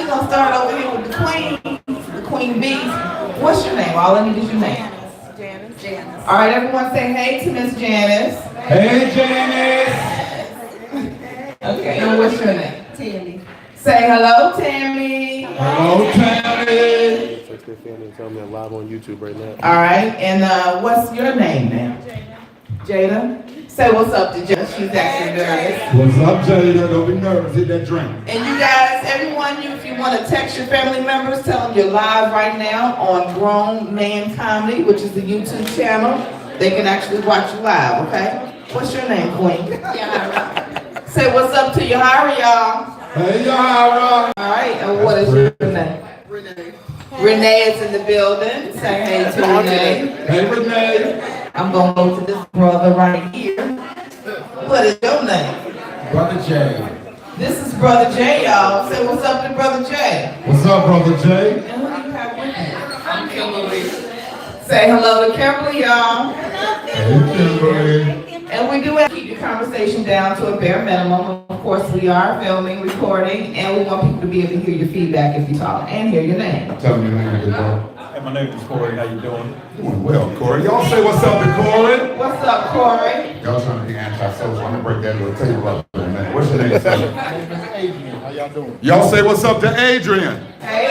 we're gonna start over here with the queen bees. What's your name? All I need is your name. Janice. All right, everyone say hey to Miss Janice. Hey, Janice. Okay, and what's your name? Tammy. Say hello, Tammy. Hello, Tammy. Text their family and tell me I'm live on YouTube right now. All right, and what's your name now? Jada. Say what's up to Jada. She's actually nervous. What's up, Jada? Don't be nervous. Hit that drink. And you guys, everyone, if you want to text your family members, tell them you're live right now on Grown Man Comedy, which is the YouTube channel. They can actually watch you live, okay? What's your name, Queen? Yahara. Say what's up to Yahara, y'all. Hey, Yahara. All right, and what is your name? Renee. Renee is in the building. Say hey to Renee. Hey, Renee. I'm going to go to this brother right here. What is your name? Brother Jay. This is Brother Jay, y'all. Say what's up to Brother Jay. What's up, Brother Jay? And who do you have with you? I'm Kimberly. Say hello to Kimberly, y'all. Hey, Kimberly. And we do have to keep your conversation down to a bare minimum. Of course, we are filming, recording, and we want people to be able to hear your feedback if you talk and hear your name. Tell me your name, good boy. Hey, my name is Corey. How you doing? Doing well, Corey. Y'all say what's up to Corey? What's up, Corey? Y'all trying to be anti-social. I'm going to break that little table up for a minute. What's your name, sir? Adrian. How y'all doing? Y'all say what's up to Adrian. Hey,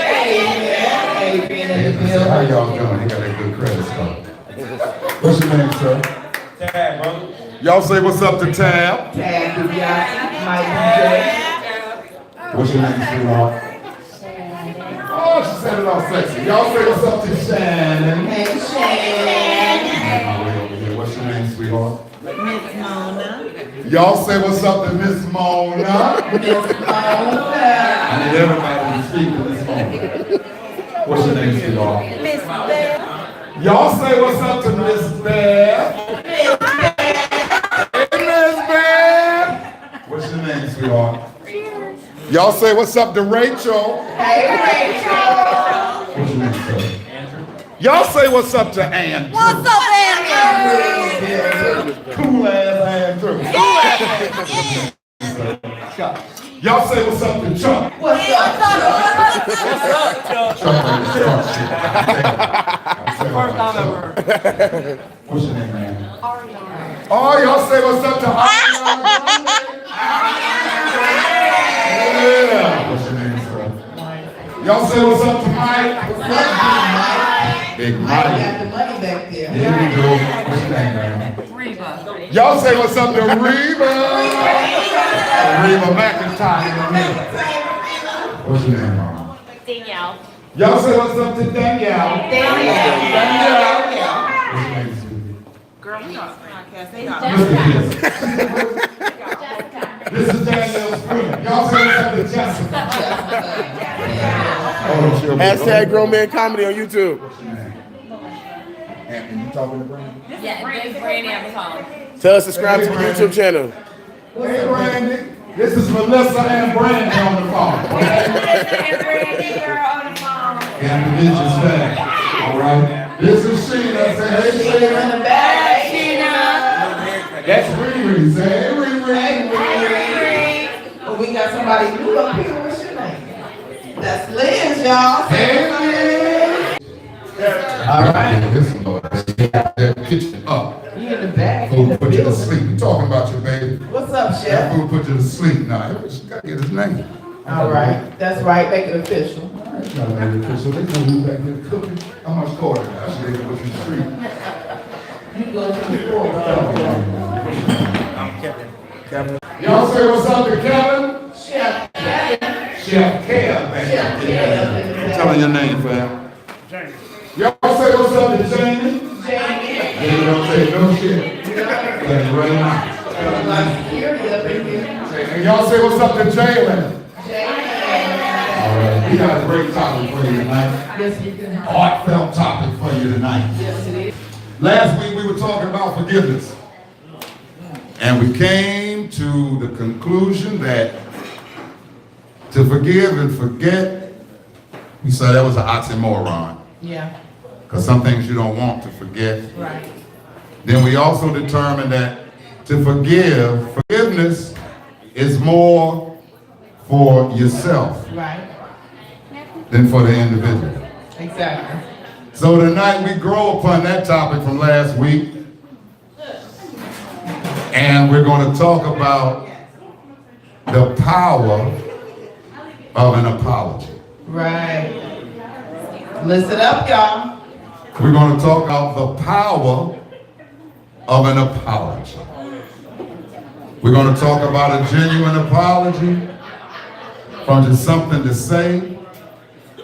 Adrian. Adrian in the How building. y'all doing? He got that good credit score. What's your name, sir? Dad, brother. Y'all say what's up to Tab. Tag, Mike, What's your name, sweetheart? Oh, she said it all sexy. Y'all say what's up to Shannon. Hey, Shannon. What's your name, sweetheart? Miss Mona. Y'all say what's up to Miss Mona. Miss Mona. I need everybody to speak to Miss Mona. What's your name, sweetheart? Miss Blair. Y'all say what's up to Miss Bear. Hey, Miss Bear. What's your name, sweetheart? Y'all say what's up to Rachel. Hey, Rachel. What's your name, sir? Y'all say what's up to Andrew. What's up, Andrew? Cool ass Andrew. Y'all say what's up to Chuck. What's up, Chuck? Chuck ain't the Chuck shit. First time ever. What's your name, man? Oh, y'all say what's up to Ariana. Yeah. What's your name, sir? Y'all say what's up to Mike. What's up, Big Big Mike? Mike. Got the money back there. Here we go. What's your name, man? Reba. Y'all say what's up to Reba. Reba McIntyre in the middle. What's your name, mama? Danielle. Y'all say what's up to Danielle. Danielle. What's your name, sweetie? Girl, we on podcast. They Mr. This is Danielle's friend. Y'all say what's up to Jessica. Hashtag Grown Man Comedy on YouTube. What's your name? Anthony, you talking to Brandon? Yeah, this is Brandy on the phone. Tell us to subscribe to the YouTube channel. Hey, Brandon. This is Melissa and Brandon on the phone. And the bitches back. All right. This is Sheena. Say, hey, Sheena in Sheena. the back. Sheena. That's Riri. Say, hey, Riri. Well, we got somebody new up here. What's your name? That's Liz, y'all. Hey, Liz. All right. Listen, Lord. That kitchen up. You in the back. Food put you to sleep. We talking about you, baby. What's up, That Chef? food put you to sleep now. She got to get his name. All right. That's right. Make it official. All right, y'all made it official. They know who back there cooking. How much quarter now? She ain't looking street. You go to the floor. I'm Kevin. Y'all say what's up to Kevin? Chef Kevin. Chef Kev, man. Chef Kevin. Tell her your name, fam. Y'all say what's up to Jamie? Jamie. Jamie don't say no shit. That's right now. Security up in here. And y'all say what's up to Jalen? Jamie. All right, we got a great topic for you tonight. Yes, you can. Heartfelt topic for you tonight. Yes, it is. Last week we were talking about forgiveness. And we came to the conclusion that to forgive and forget, we said that was an oxymoron. Yeah. Because some things you don't want to forget. Right. Then we also determined that to forgiveness is more for yourself. Right. than for the individual. Exactly. So tonight we grow upon that topic from last week. And we're going to talk about the power of an apology. Right. Listen up, y'all. We're going to talk about the power of an apology. We're going to talk about a genuine apology from just something to say,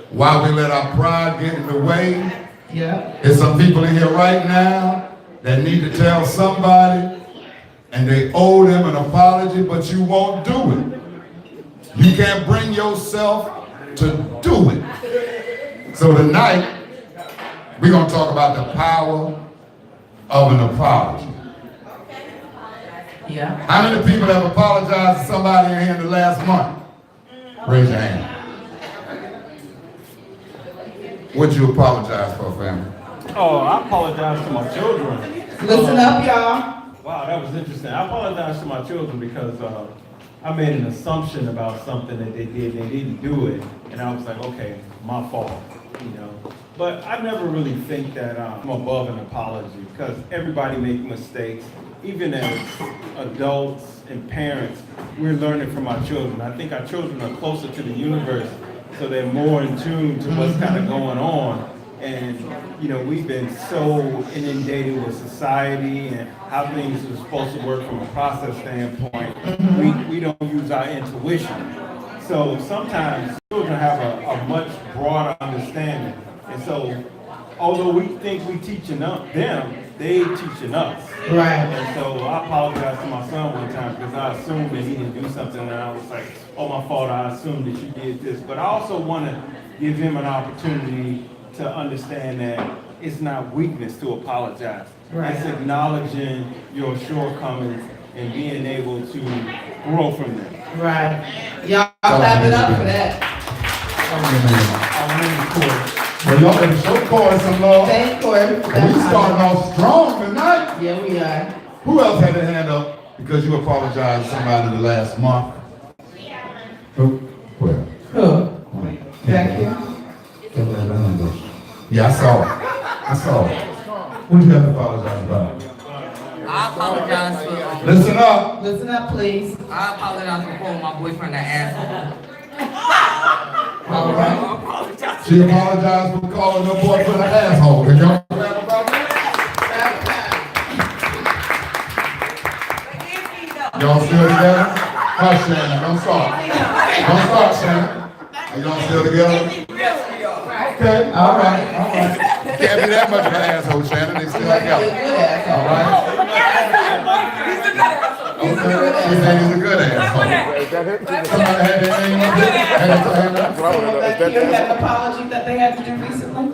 why we let our pride get in the way. Yeah. There's some people in here right now that need to tell somebody and they owe them an apology, but you won't do it. You can't bring yourself to do it. So tonight, we're going to talk about the power of an apology. Yeah. How many people have apologized to somebody in here in the last month? Raise your hand. What'd you apologize for, family? Oh, I apologize to my children. Listen up, y'all. Wow, that was interesting. I apologize to my children because I made an assumption about something that they did. They didn't do it, and I was like, okay, my fault, you know. But I never really think that I'm above an apology because everybody makes mistakes. Even as adults and parents, we're learning from our children. I think our children are closer to the universe, so they're more in tune to what's kind of going on. And, you know, we've been so inundated with society and how things are supposed to work from a process standpoint. We don't use our intuition. So sometimes children have a much broader understanding. And so, although we think we teaching them, they teaching us. Right. And so I apologized to my son one time because I assumed that he didn't do something, and I was like, oh, my fault, I assumed that you did this. But I also want to give him an opportunity to understand that it's not weakness to apologize. Right. It's acknowledging your shortcomings and being able to grow from them. Right. Y'all clap it up for that. Well, y'all better show Corey some love. Thank Corey. We starting off strong tonight. Yeah, we are. Who else had their hand up because you apologized to somebody in the last month? Who? Where? Who? Back here? Yeah, I saw it. I saw it. What you have to apologize about? I apologize for, Listen up. Listen up, please. I apologize for calling my boyfriend an asshole. All right. She apologized for calling her boyfriend an asshole. Can y'all clap about that? Y'all still together? Hush, Shannon. Don't start. Don't start, Shannon. Are y'all still together? Yes, we are. Okay. All right. All right. Can't be that much of an asshole, Shannon. They still together. All right. Okay. She said he's a good asshole. Somebody had their name up there? Had their hand up? Someone back here had an apology that they had to do recently?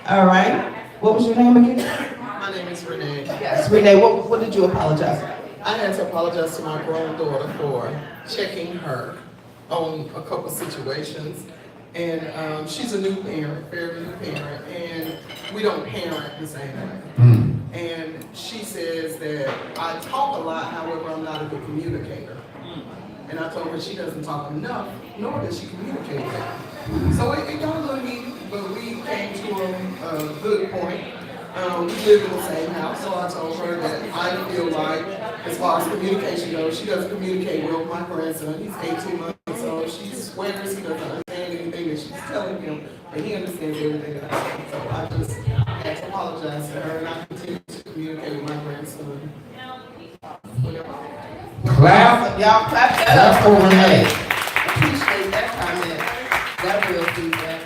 All right. What was your name again? My name is Renee. Yes, Renee, what did you apologize for? I had to apologize to my grown daughter for checking her on a couple situations. And she's a new parent, fairly new parent, and we don't parent the same way. And she says that I talk a lot, however, I'm not a good communicator. And I told her she doesn't talk enough, nor does she communicate well. So it got a little heated, but we came to a good point. We live in the same house, so I told her that I feel like, as far as communication goes, she doesn't communicate well with my grandson. He's 18 months old. She swears he doesn't understand anything that she's telling him, but he understands everything that I say. So I just had to apologize to her, and I continue to communicate with my grandson. Clap. Y'all clap that Clap up for Renee. Appreciate that comment. That real feedback.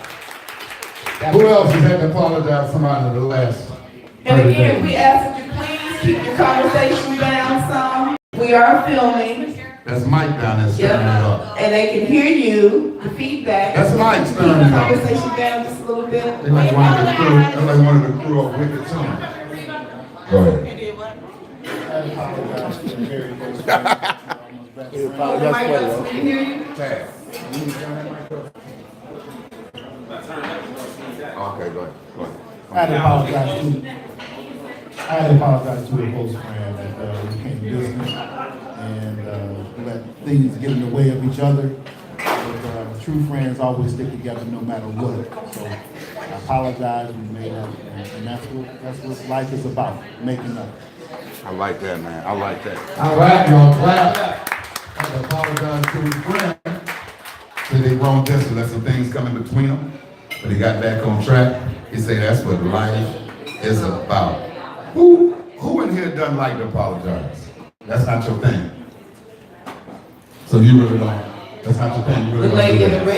Who else has had to apologize to somebody in the last? And again, we ask that you please keep your conversation down some. We are filming. That's Mike down there stirring it up. And they can hear you, the feedback. That's Mike Keep stirring the it up. conversation down just a little bit. They like one of the crew. They like one of the crew of Wicked Tune. Go ahead. He apologized Mike, for does it. he hear you? Tag. Okay, go ahead. Go ahead. I had to apologize to a close friend that we became business and let things get in the way of each other. But true friends always stick together no matter what. So I apologize, we made up, and that's what life is about, making up. I like that, man. I like that. All right, y'all clap. I apologize to his friend. So they wrong distance, let some things come in between them, but he got back on track. He said that's what life is about. Who in here doesn't like to apologize? That's not your thing. So you really don't. That's not your thing. You The really lady in don't the do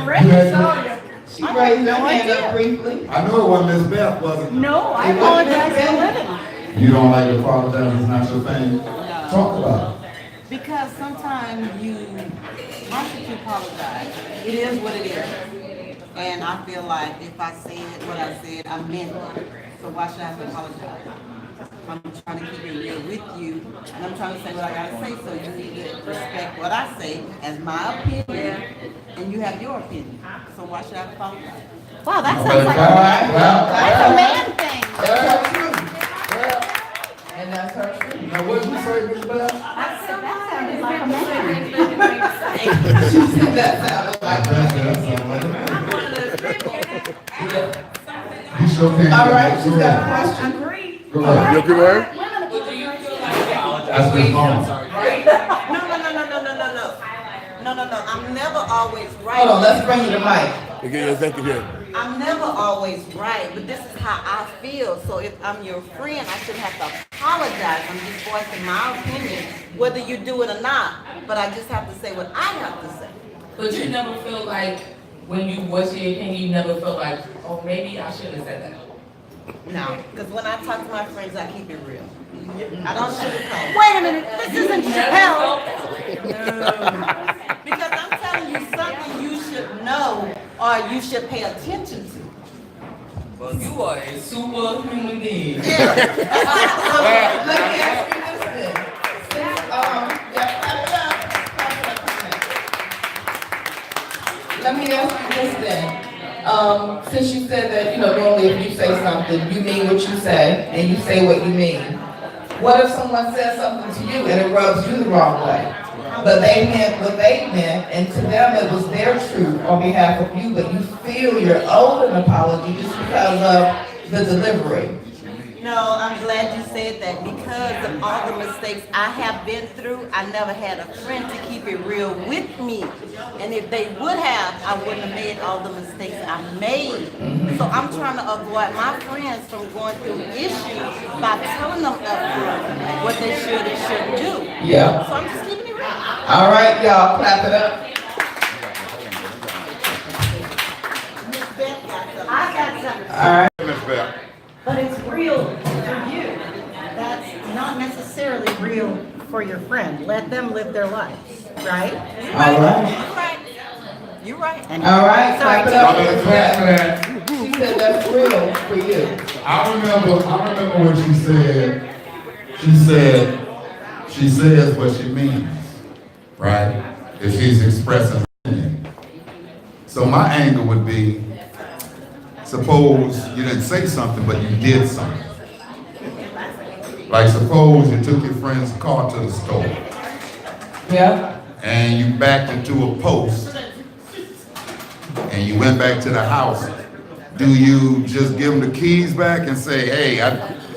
red, that. she raised her hand up briefly. I know it wasn't Miss Beth, was it? No, I apologize for living. You don't like to apologize, it's not your thing? Talk about it. Because sometimes you have to apologize. It is what it is. And I feel like if I said what I said, I meant it. So why should I have to apologize? I'm trying to keep it real with you, and I'm trying to say what I gotta say, so you need to respect what I say as my opinion, and you have your opinion. So why should I apologize? Wow, that All sounds like right, that's a man thing. That's her truth. And that's her truth. Now, what did you say, Miss Beth? That sounded like a man. She said that sounded like her. You sure can. All right, she's got a question. Go ahead. You agree with her? That's Miss Vaughn. No. I'm never always right. Hold on, let's bring you the mic. You get your executive here. I'm never always right, but this is how I feel. So if I'm your friend, I shouldn't have to apologize. I'm just voicing my opinion, whether you do it or not. But I just have to say what I have to say. But you never feel like, when you voice your opinion, you never feel like, oh, maybe I shouldn't have said that. No, because when I talk to my friends, I keep it real. I don't sugarcoat. Wait a minute, this isn't Chappelle. Because I'm telling you something you should know or you should pay attention to. Well, you are a superhuman being. Let me ask you this then. Since, yeah, clap it up. Let me ask you this then. Since you said that, normally if you say something, you mean what you say, and you say what you mean. What if someone says something to you and it rubs you the wrong way? But they meant what they meant, and to them it was their truth on behalf of you, but you feel you're owed an apology just because of the delivery. No, I'm glad you said that because of all the mistakes I have been through, I never had a friend to keep it real with me. And if they would have, I wouldn't have made all the mistakes I made. So I'm trying to avoid my friends from going through issues by telling them upfront what they should and shouldn't do. Yeah. So I'm just keeping it real. All right, y'all, clap it up. Miss Beth got something. I got something, All right. Miss Beth. but it's real for you. That's not necessarily real for your friend. Let them live their lives, right? All right. You're right. You're right. All right, clap it up. Y'all better clap for that. She said that's real for you. I remember when she says what she means, right? If she's expressing her opinion. So my anger would be, suppose you didn't say something, but you did something. Like suppose you took your friend's car to the store Yeah. and you backed it to a post and you went back to the house. Do you just give them the keys back and say, hey,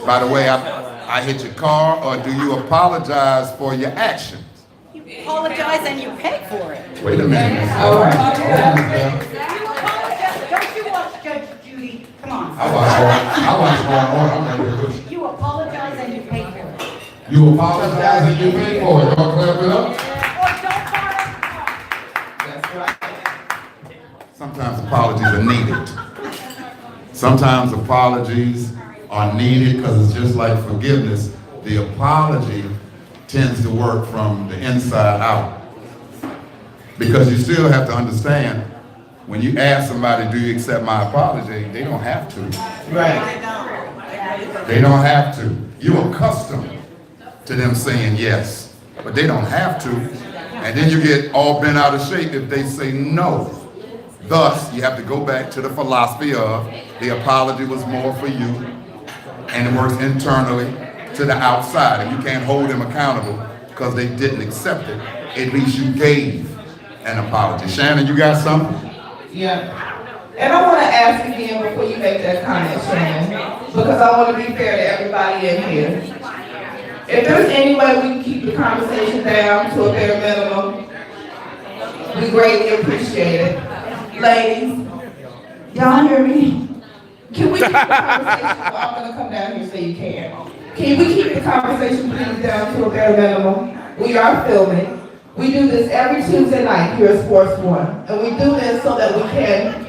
by the way, I hit your car, or do you apologize for your actions? You apologize and you pay for it. Wait a minute. All right. You apologize, don't you watch Judge Judy? Come on. I watch Law and Order. I'm not here with you. You apologize and you pay for it. You apologize and you pay for it. Y'all clap it up. Or don't borrow. That's right. Sometimes apologies are needed. Sometimes apologies are needed because it's just like forgiveness. The apology tends to work from the inside out. Because you still have to understand, when you ask somebody, do you accept my apology? They don't have to. Right. They don't have to. You're accustomed to them saying yes, but they don't have to. And then you get all bent out of shape if they say no. Thus, you have to go back to the philosophy of the apology was more for you, and it works internally to the outside, and you can't hold them accountable because they didn't accept it. At least you gave an apology. Shannon, you got something? Yeah. And I want to ask again before you make that comment, Shannon, because I want to be fair to everybody in here. If there's any way we can keep the conversation down to a bare minimum, we greatly appreciate it. Ladies, y'all hear me? Can we keep the conversation, well, I'm gonna come down here so you can. Can we keep the conversation please down to a bare minimum? We are filming. We do this every Tuesday night here at Sports One. And we do this so that we can,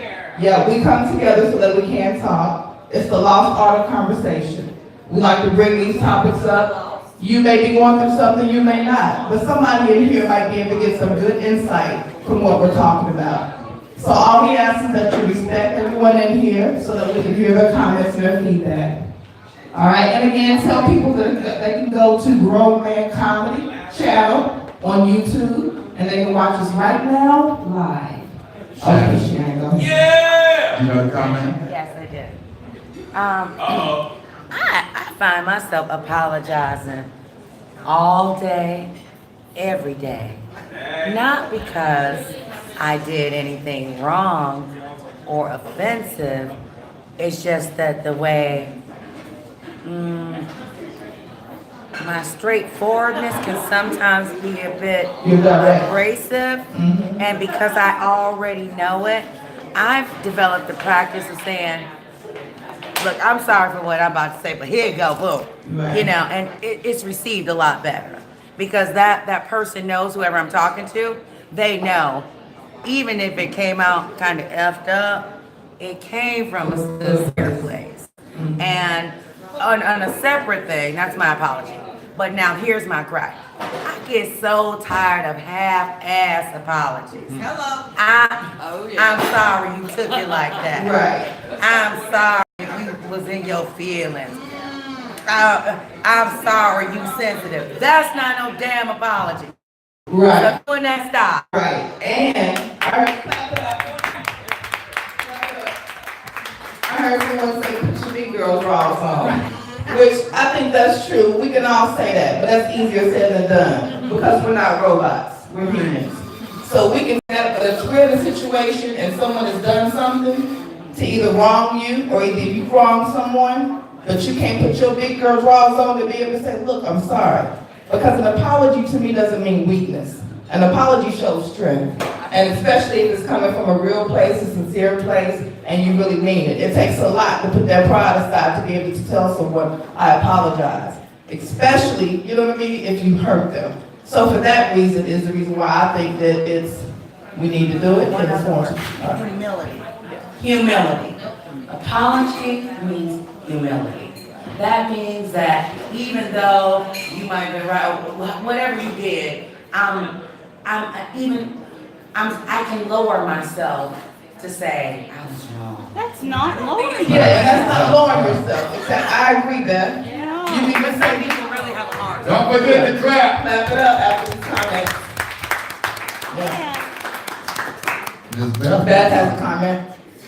we come together so that we can talk. It's the lost art of conversation. We like to bring these topics up. You may be going through something, you may not. But somebody in here might be able to get some good insight from what we're talking about. So all we ask is that you respect everyone in here so that we can hear their comments and their feedback. All right, and again, tell people that they can go to Grown Man Comedy channel on YouTube and they can watch us right now live. Okay, Sharon, go ahead. Yeah! You got a comment? Yes, I did. I find myself apologizing all day, every day. Not because I did anything wrong or offensive. It's just that the way my straightforwardness can sometimes be a bit abrasive. And because I already know it, I've developed the practice of saying, look, I'm sorry for what I'm about to say, but here you go, boom. Right. You know, and it's received a lot better. Because that person knows, whoever I'm talking to, they know. Even if it came out kind of effed up, it came from a sincere place. And on a separate thing, that's my apology. But now here's my gripe. I get so tired of half-ass apologies. Hello. I'm sorry you took it like that. Right. I'm sorry you was in your feelings. I'm sorry you sensitive. That's not no damn apology. Right. So doing that stop. Right. And I heard someone say, put your big girl draws on. Which I think that's true. We can all say that, but that's easier said than done. Because we're not robots. We're humans. So we can have, but if we're in a situation and someone has done something to either wrong you or either you wrong someone, but you can't put your big girl draws on to be able to say, look, I'm sorry. Because an apology to me doesn't mean weakness. An apology shows strength. And especially if it's coming from a real place, a sincere place, and you really mean it. It takes a lot to put that pride aside to be able to tell someone, I apologize. Especially, you know what I mean, if you hurt them. So for that reason is the reason why I think that we need to do it. Humility. Humility. Apology means humility. That means that even though you might be right, whatever you did, I can lower myself to say I was wrong. That's not lowering. Yeah, that's not lowering yourself. Exactly. I agree, Beth. Yeah. You need to say, People really have a heart. Don't forget to clap. clap it up after this comment. Ms. Beth? Beth has a comment.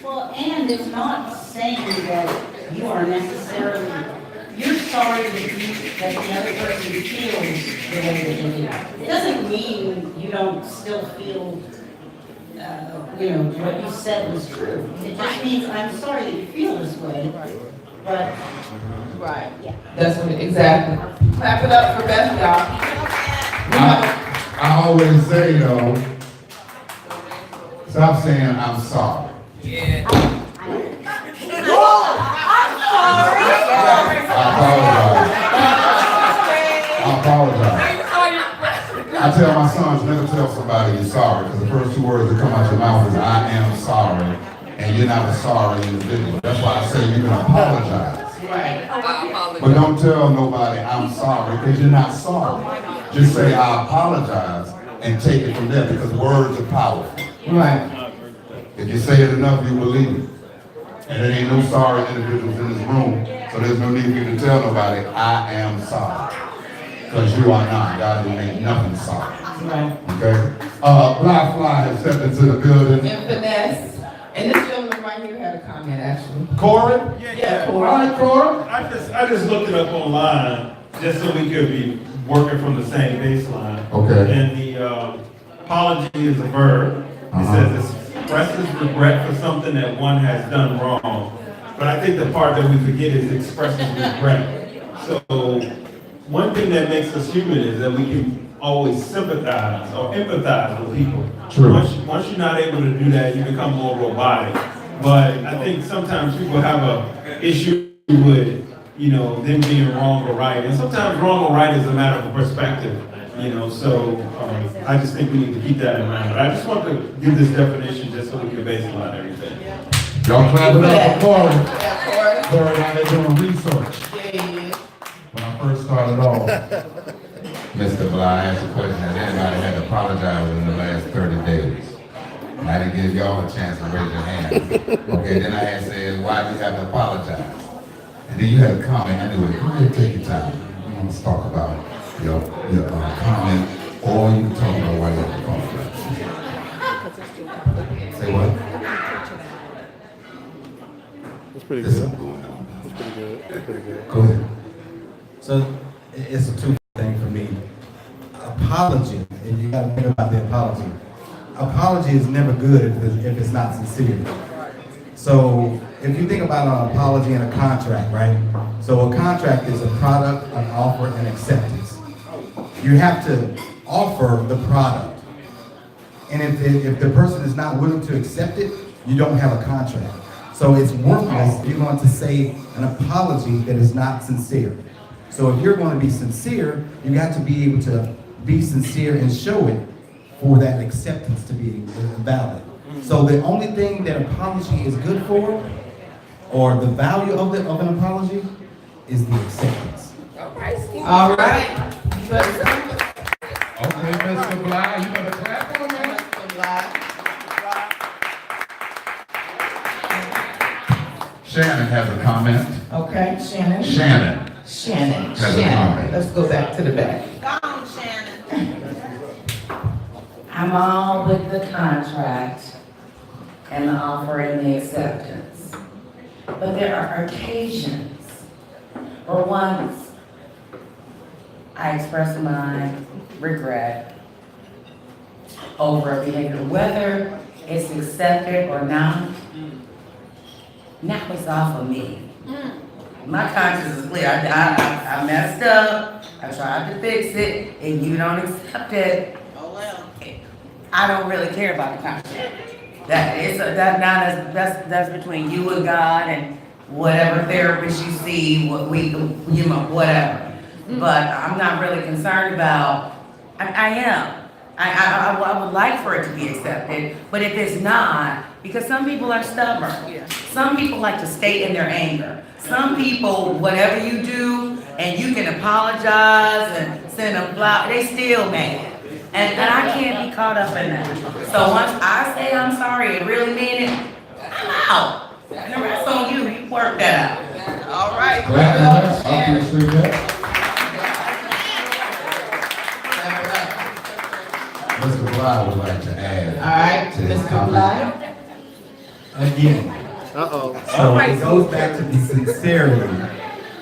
Well, and it's not saying that you are necessarily, you're sorry that the other person feels the way that they do. It doesn't mean you don't still feel, what you said was true. It just means, I'm sorry that you feel this way, but. Right. Yeah. That's what, exactly. Clap it up for Beth, y'all. I always say, though, stop saying I'm sorry. Yeah. I apologize. I tell my sons, never tell somebody you're sorry, because the first 2 words that come out your mouth is, I am sorry, and you're not a sorry individual. That's why I say you can apologize. Right. But don't tell nobody I'm sorry, because you're not sorry. Just say I apologize and take it from there, because words are powerful. Right. If you say it enough, you believe it. And there ain't no sorry individuals in this room, so there's no need for you to tell nobody, I am sorry. Because you are not. God didn't make nothing sorry. Right. Okay? Black Fly has stepped into the building. And Finesse. And this gentleman right here had a comment, actually. Corey? Yeah, Corey. All right, Corey. I just looked it up online, just so we could be working from the same baseline. Okay. And apology is a verb. It says expresses regret for something that one has done wrong. But I think the part that we forget is expresses regret. So one thing that makes us human is that we can always sympathize or empathize with people. True. Once you're not able to do that, you become more robotic. But I think sometimes people have a issue with, them being wrong or right. And sometimes wrong or right is a matter of perspective, so I just think we need to keep that in mind. But I just want to give this definition just so we can baseline everything. Y'all clap it up for Corey. Corey out there doing research. When I first started off, Mr. Blair, I asked a question, has anybody had to apologize in the last 30 days? And I didn't give y'all a chance to raise your hand. Okay, then I had said, why do you have to apologize? And then you had a comment anyway. Go ahead, take your time. You want to talk about your comment, or you can talk about why you have to apologize. Say what? That's pretty good. That's pretty good. That's pretty good. Go ahead. So it's a two thing for me. Apology, and you gotta think about the apology. Apology is never good if it's not sincere. So if you think about an apology and a contract, right? So a contract is a product, an offer, and acceptance. You have to offer the product. And if the person is not willing to accept it, you don't have a contract. So it's worthless if you're going to say an apology that is not sincere. So if you're going to be sincere, you got to be able to be sincere and show it for that acceptance to be valid. So the only thing that apology is good for, or the value of an apology, is the acceptance. All right. Okay, Mr. Blair, you better clap for me. Shannon has a comment. Okay, Shannon. Shannon has a comment. Let's go back to the back. Go on, Shannon. I'm all with the contract and the offer and the acceptance. But there are occasions, or once, I express my regret over a behavior, whether it's accepted or not. Now it's off of me. My conscience is clear. I messed up. I tried to fix it, and you don't accept it. I don't really care about the contract. That's between you and God and whatever therapist you see, whatever. But I'm not really concerned about. I would like for it to be accepted, but if it's not, because some people are stubborn. Some people like to stay in their anger. Some people, whatever you do, and you can apologize and send them flowers, they still mad. And I can't be caught up in that. So once I say I'm sorry and really mean it, I'm out. And the rest on you, you work that out. All right. Mr. Blair would like to add. All right, Mr. Blair. Again. So it goes back to the sincerity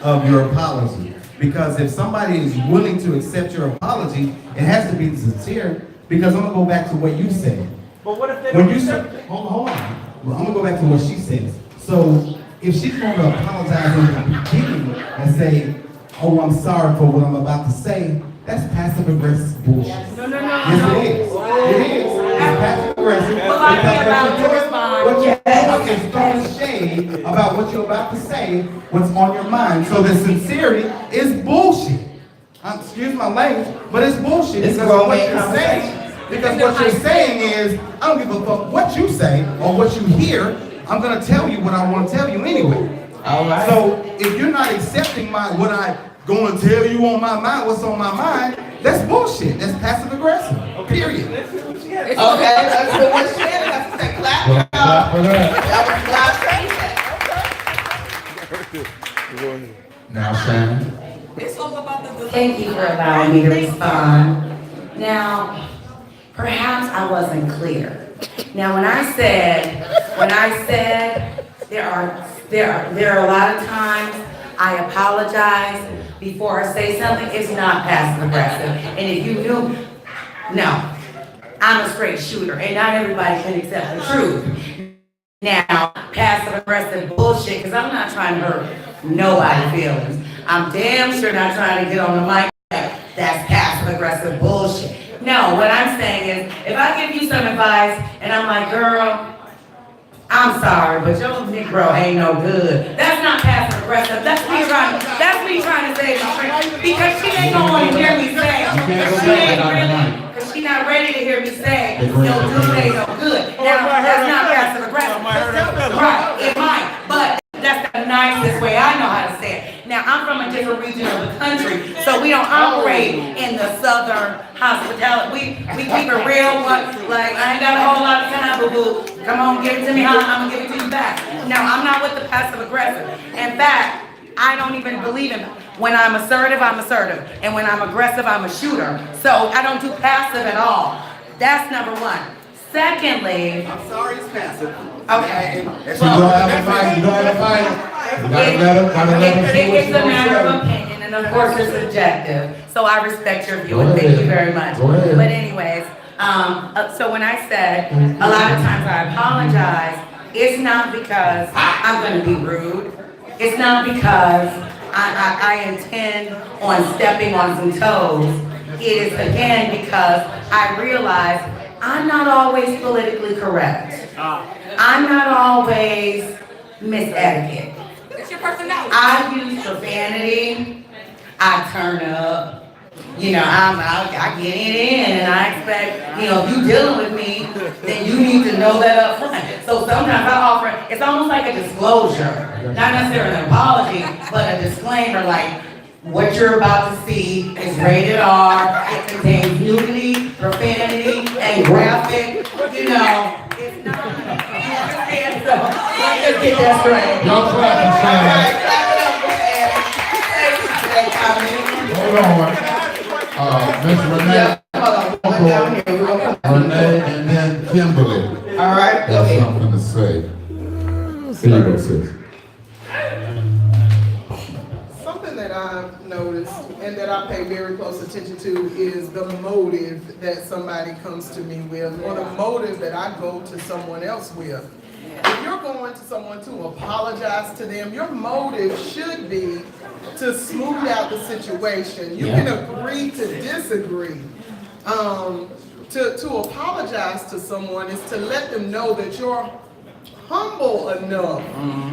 of your apology. Because if somebody is willing to accept your apology, it has to be sincere. Because I'm gonna go back to what you said. But what if they When don't you accept said, hold on. Well, I'm gonna go back to what she says. So if she's gonna apologize in the beginning and say, "Oh, I'm sorry for what I'm about to say," that's passive aggressive bullshit. No. Yes, it is. It is. It's passive aggressive. What you're doing is throwing shade about what you're about to say, what's on your mind. So the sincerity is bullshit. Excuse my language, but it's bullshit It's because grown of what man you're saying. conversation. Because what you're saying is, I don't give a fuck what you say or what you hear. I'm gonna tell you what I want to tell you anyway. All right. So if you're not accepting what I going to tell you on my mind, what's on my mind, that's bullshit. That's passive aggressive. Period. Okay, let's go with Shannon. Let's say clap. Clap for that. That was Blair. Now, Shannon. Thank you for allowing me to respond. Now, perhaps I wasn't clear. Now, when I said there are a lot of times I apologize before I say something, it's not passive aggressive. And if you knew, no. I'm a straight shooter, and not everybody can accept the truth. Now, passive aggressive bullshit, because I'm not trying to hurt nobody's feelings. I'm damn sure not trying to get on the mic. That's passive aggressive bullshit. No, what I'm saying is, if I give you some advice and I'm like, girl, I'm sorry, but your Negro ain't no good. That's not passive aggressive. That's me trying to save my friend. Because she ain't gonna want to hear me say, because she not ready to hear me say, no good ain't no good. Now, that's not passive aggressive. Right, it might, but that's the nicest way I know how to say it. Now, I'm from a different region of the country, so we don't operate in the southern hospitality. We keep it real, like, I ain't got a whole lot of time, boo-boo. Come on, give it to me, I'm gonna give it to you back. Now, I'm not with the passive aggressive. In fact, I don't even believe in, when I'm assertive, and when I'm aggressive, I'm a shooter. So I don't do passive at all. That's number one. Secondly, I'm sorry it's passive. okay. You don't have a fight, you don't have a fight. You gotta let him see what It's you a gonna matter of say. opinion, and of course it's subjective. So I respect your view, and thank you very much. Go ahead. But anyways, so when I said, a lot of times I apologize, it's not because I'm gonna be rude. It's not because I intend on stepping on some toes. It is again because I realize I'm not always politically correct. I'm not always Miss Etiquette. It's your personality. I use profanity. I turn up. You know, I get it in, and I expect, you know, if you dealing with me, then you need to know that up front. So sometimes I offer, it's almost like a disclosure, not necessarily an apology, but a disclaimer, like, what you're about to see is rated R. It contains nudity, profanity, and graphic. You know, it's not. You understand? So let's get that straight. Y'all clapping, Hold on. Miss Renee. Renee and then Kimberly. All right, go Got ahead. something to say. Here you go, sis. Something that I've noticed and that I pay very close attention to is the motive that somebody comes to me with, or the motive that I go to someone else with. If you're going to someone to apologize to them, your motive should be to smooth out the situation. You can agree to disagree. To apologize to someone is to let them know that you're humble enough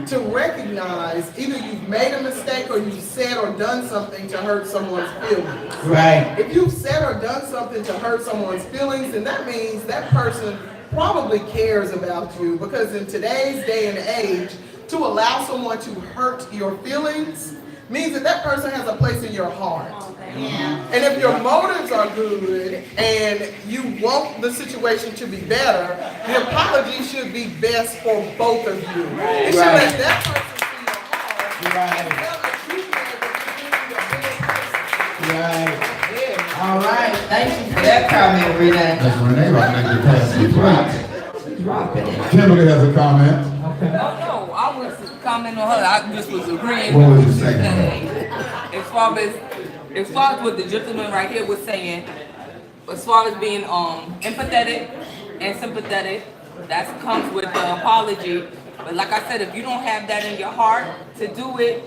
to recognize either you've made a mistake or you've said or done something to hurt someone's feelings. Right. If you've said or done something to hurt someone's feelings, then that means that person probably cares about you, because in today's day and age, to allow someone to hurt your feelings means that that person has a place in your heart. And if your motives are good and you want the situation to be better, the apology should be best for both of you. It should let that person see your heart. Right. All right. Thank you for that comment, Renee. Miss Renee, right now you pass the plate. Dropping it. Kimberly has a comment. No, I was commenting on her. I just was agreeing. What was you saying? As far as what the gentleman right here was saying, as far as being empathetic and sympathetic, that comes with the apology. But like I said, if you don't have that in your heart to do it,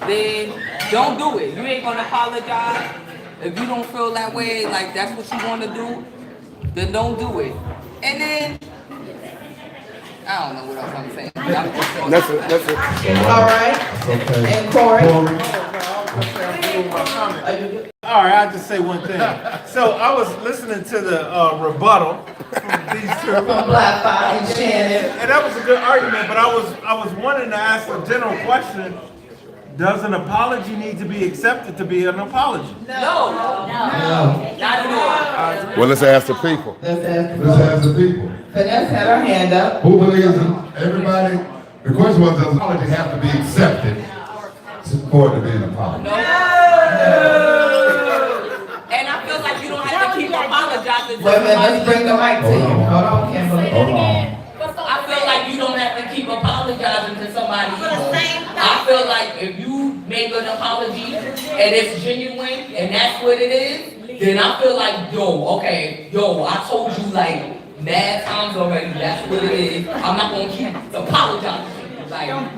then don't do it. You ain't gonna apologize. If you don't feel that way, like that's what you want to do, then don't do it. And then I don't know what else I'm saying. That's it. All right. Okay. And Corey. All right, I'll just say one thing. So I was listening to the rebuttal from these two. From Black Five and Shannon. And that was a good argument, but I was wanting to ask a general question. Does an apology need to be accepted to be an apology? No. Not at all. Well, let's ask the people. Let's Let's ask the people. Vanessa had her hand up. Who believes in everybody? The question was, does an apology have to be accepted for it to be an apology? No. And I feel like you don't have to keep apologizing to Wait a minute, let's somebody. bring the mic to you. Hold on, Kimberly. Hold on. I feel like you don't have to keep apologizing to somebody. I feel like if you make an apology and it's genuine and that's what it is, then I feel like, I told you like mad times already, that's what it is. I'm not gonna keep apologizing. Like, Tell him,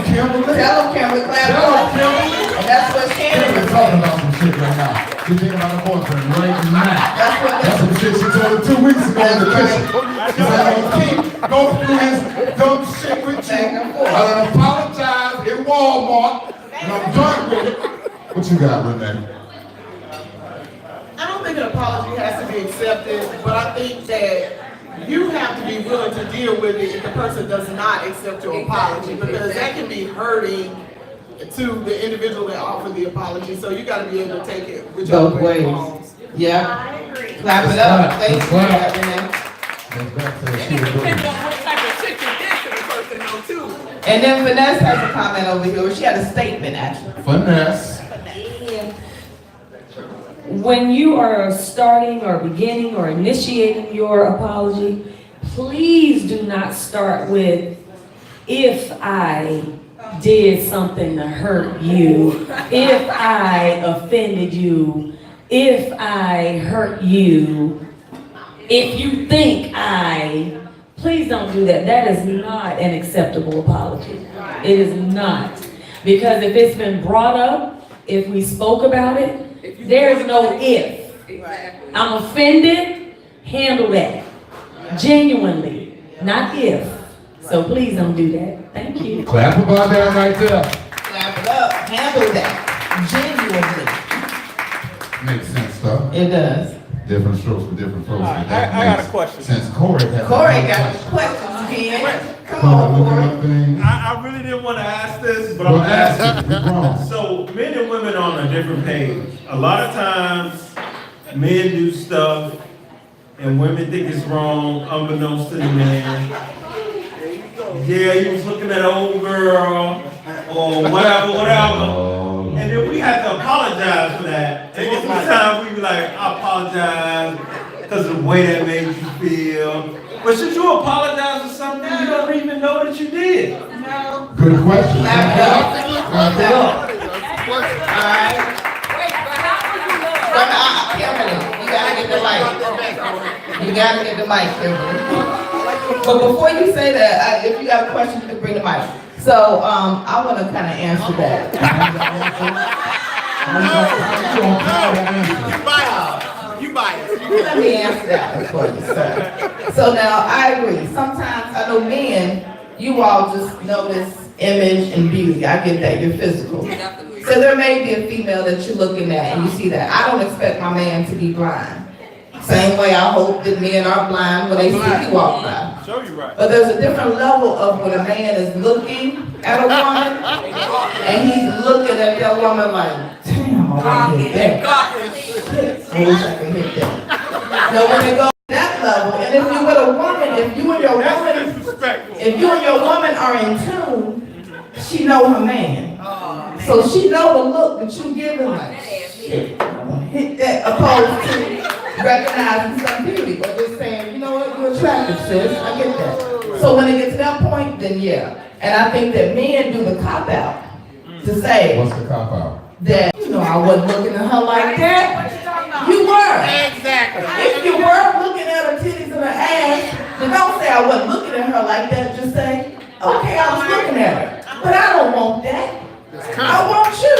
Kimberly. Tell him, Kimberly, clap Tell him, up. Kimberly. And that's what Shannon Kimberly's was talking saying. about some shit right now. She's thinking about her boyfriend right now. That's what That's some shit she told her 2 weeks ago in the kitchen. She said, I'm gonna keep going through his dumb shit with you. I'm gonna apologize in Walmart, and I'm done with it. What you got, Renee? I don't think an apology has to be accepted, but I think that you have to be willing to deal with it if the person does not accept your apology, because that can be hurting to the individual that offered the apology. So you got to be able to take it whichever Both way it ways. falls. Yeah. Clap it up. Thank you. Clap. Renee. Let's back to the it depends on what type of shit you did to the person though too. And then Vanessa has a comment over here. She had a statement actually. Finesse. When you are starting or beginning or initiating your apology, please do not start with, if I did something to hurt you, if I offended you, if I hurt you, if you think please don't do that. That is not an acceptable apology. It is not. Because if it's been brought up, if we spoke about it, there's no if. I'm offended, handle that. Genuinely, not if. So please don't do that. Thank you. Clap about that right there. Clap it up. Handle that. Genuinely. Makes sense, though. It does. Different strokes for different folks. All right, I got a question. Since Corey has Corey a got question. questions again. Come Corey, on, looking Corey. up things. I really didn't want to ask this, but Well, I'm ask asking. it. You're wrong. So men and women are on a different page. A lot of times, men do stuff, and women think it's wrong, unbeknownst to the man. Yeah, he was looking at an old girl, or whatever. And then we have to apologize for that. And most of the time, we be like, I apologize because of the way that made you feel. But should you apologize for something you don't even know that you did? No. Good question. Clap it up. Clap it up. Alright. Kimberly, you gotta get the mic. You gotta get the mic, Kimberly. But before you say that, if you got a question, you can bring the mic. So, I wanna kinda answer that. You biased. Let me answer that one for you, sir. So now, I agree. Sometimes, I know men, you all just notice image and beauty. I get that, you're physical. So there may be a female that you're looking at and you see that. I don't expect my man to be blind. Same way I hope that men are blind when they see you walk by. Show you right. But there's a different level of when a man is looking at a woman and he's looking at that woman like, damn, I want to hit that. I wish I could hit that. No, when it goes to that level, and if you're with a woman, if you and your woman are in tune, she know her man. So she know the look that you give her like, shit, I want to hit that, opposed to recognizing some beauty, or just saying, you know what, you're attractive, sis, I get that. So when it gets to that point, then yeah. And I think that men do the cop-out to say What's the cop out? that, you know, I wasn't looking at her like that. You were. Exactly. If you were looking at her titties and her ass, then don't say I wasn't looking at her like that. Just say, okay, I was looking at her. But I don't want that. I want you.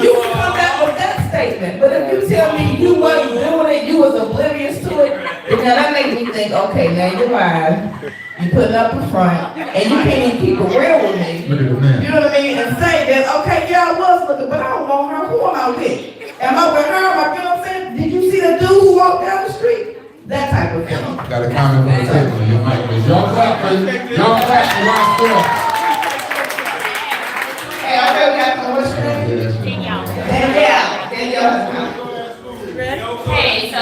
You can come back with that statement. But if you tell me you wasn't doing it, you was oblivious to it, then that makes me think, okay, now you're lying. You put it up in front, and you can't even keep it real with me. Look at the man. You know what I mean? And say that, okay, yeah, I was looking, but I don't want her. Who am I with? Am I with her? Am I, you know what I'm saying? Did you see the dude who walked down the street? That type of thing. Got a comment from the table. Your mic is. Y'all clap for y'all clap for Ron Stewart. Hey, I really got to what's your name? Danielle. Hey, so I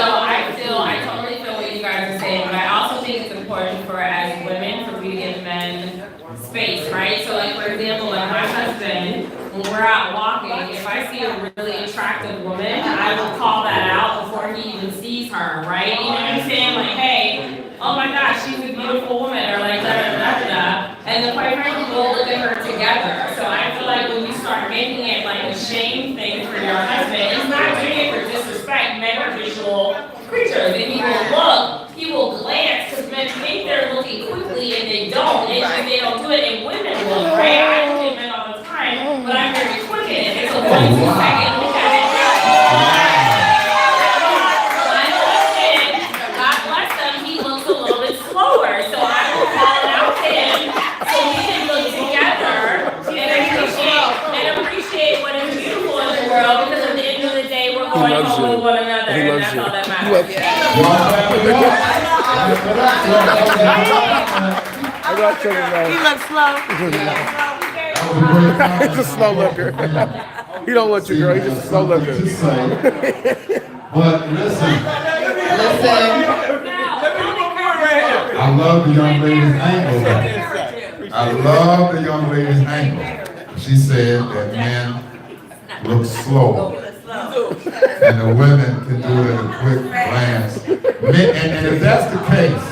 totally feel what you guys are saying, but I also think it's important for as women for we to give men space, right? So like for example, like my husband, when we're out walking, if I see a really attractive woman, I will call that out before he even sees her, right? You know what I'm saying? Like, hey, oh my gosh, she's a beautiful woman, or like da da da da. And then quite frankly, we'll look at her together. So I feel like when you start making it like a shame thing for your husband, it's not fact, men are visual creatures, and he will glance, because men think they're looking quickly and they don't, and they don't do it, and women look, right? I look at men all the time, but I'm very quick in it. It's a 1 2 second look at it. My husband, God bless him, he looks a little bit slower, so I will call it out to him so we can look together and appreciate what is beautiful in the world, because at the end of the day, we're going home with one another, and that's all that matters. He looks slow. He's a slow looker. He don't want you, girl. He's just a slow looker. But listen, I love the young lady's angle. I love the young lady's angle. She said that men look slow, and the women can do it at a quick glance. And if that's the case,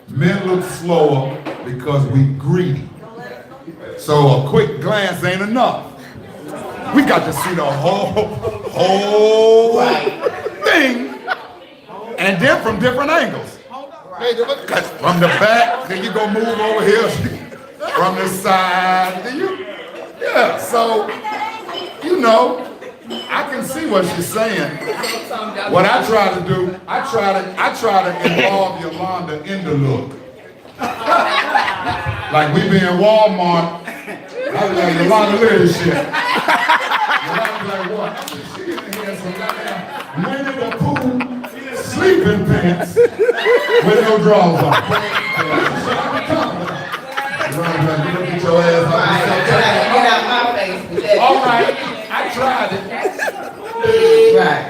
men look slower because we greedy. So a quick glance ain't enough. We got to see the whole thing, and then from different angles. From the back, then you go move over here. From the side, then yeah. So, I can see what she's saying. What I try to do, I try to involve Yolanda in the look. Like we be in Walmart, I be like, Yolanda, look at this shit. Yolanda be like, what? She in here some goddamn Winnie the Pooh sleeping pants with no drawers on. Yolanda be like, you look at your ass up. Get out my face with that. All right, I tried it. Right.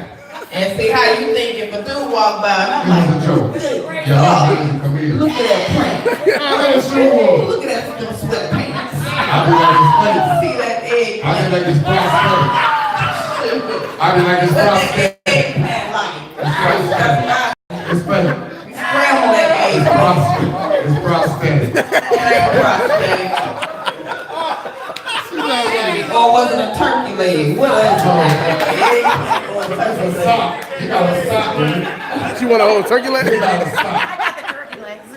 And see how you think if a dude walk by, and I'm like, look at that print. Look at that them sweatpants. I be like this face. See that egg? I be like this prostate. I be like this prostate. It's fake. Scramble that egg. It's prostate. Or was it a turkey leg? What was it? It's a sock. You got a sock. You want a whole turkey leg? You got a sock.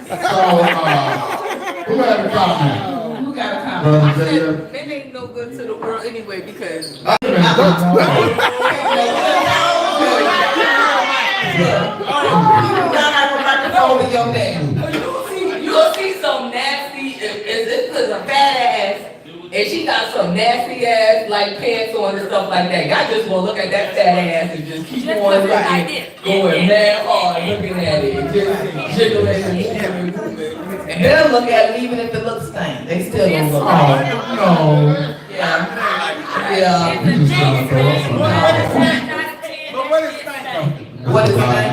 So, who had a comment? Who got a comment? Men ain't no good to the world anyway because. You'll see some nasty, it's a fat ass, and she got some nasty ass like pants on and stuff like that. I just want to look at that fat ass and just keep on looking, going mad hard looking at it, just jiggling and moving. And they'll look at it even if it looks stank. They still gonna look at it. No. Yeah. You just trying to throw up some. What is stank?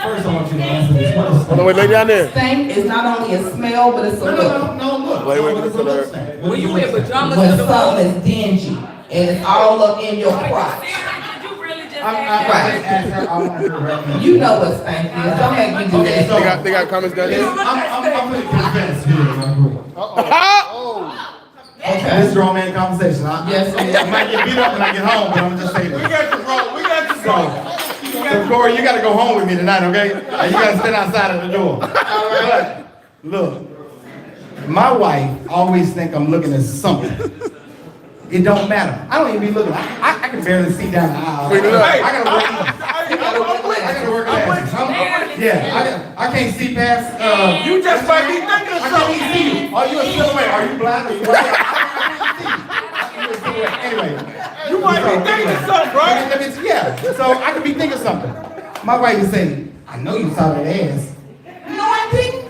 First, I want you to answer this. What is Hold on, wait, lay down there. Stank is not only a smell, but it's a look. No, look. Wait, What is a look? When you wear pajamas When to the something is dingy and it's all up in your crotch. You know what stank is. Don't make me do that. They got comments down here. I'm going to confess here. Okay. This grown man conversation, huh? Yes, it is. I might get beat up when I get home, but I'm gonna just say this. We got you, bro. So, Corey, you gotta go home with me tonight, okay? And you gotta stand outside of the door. All right. Look, my wife always think I'm looking at something. It don't matter. I don't even be looking. I can barely see down the aisle. I gotta work glasses. Yeah, I can't see past. You just might be thinking of I something. can't see you. Are you a silhouette? Are you black? Are you white? Anyway, You might be thinking of something, bro. yeah. So I could be thinking something. My wife would say, "I know you saw that ass." No, I didn't.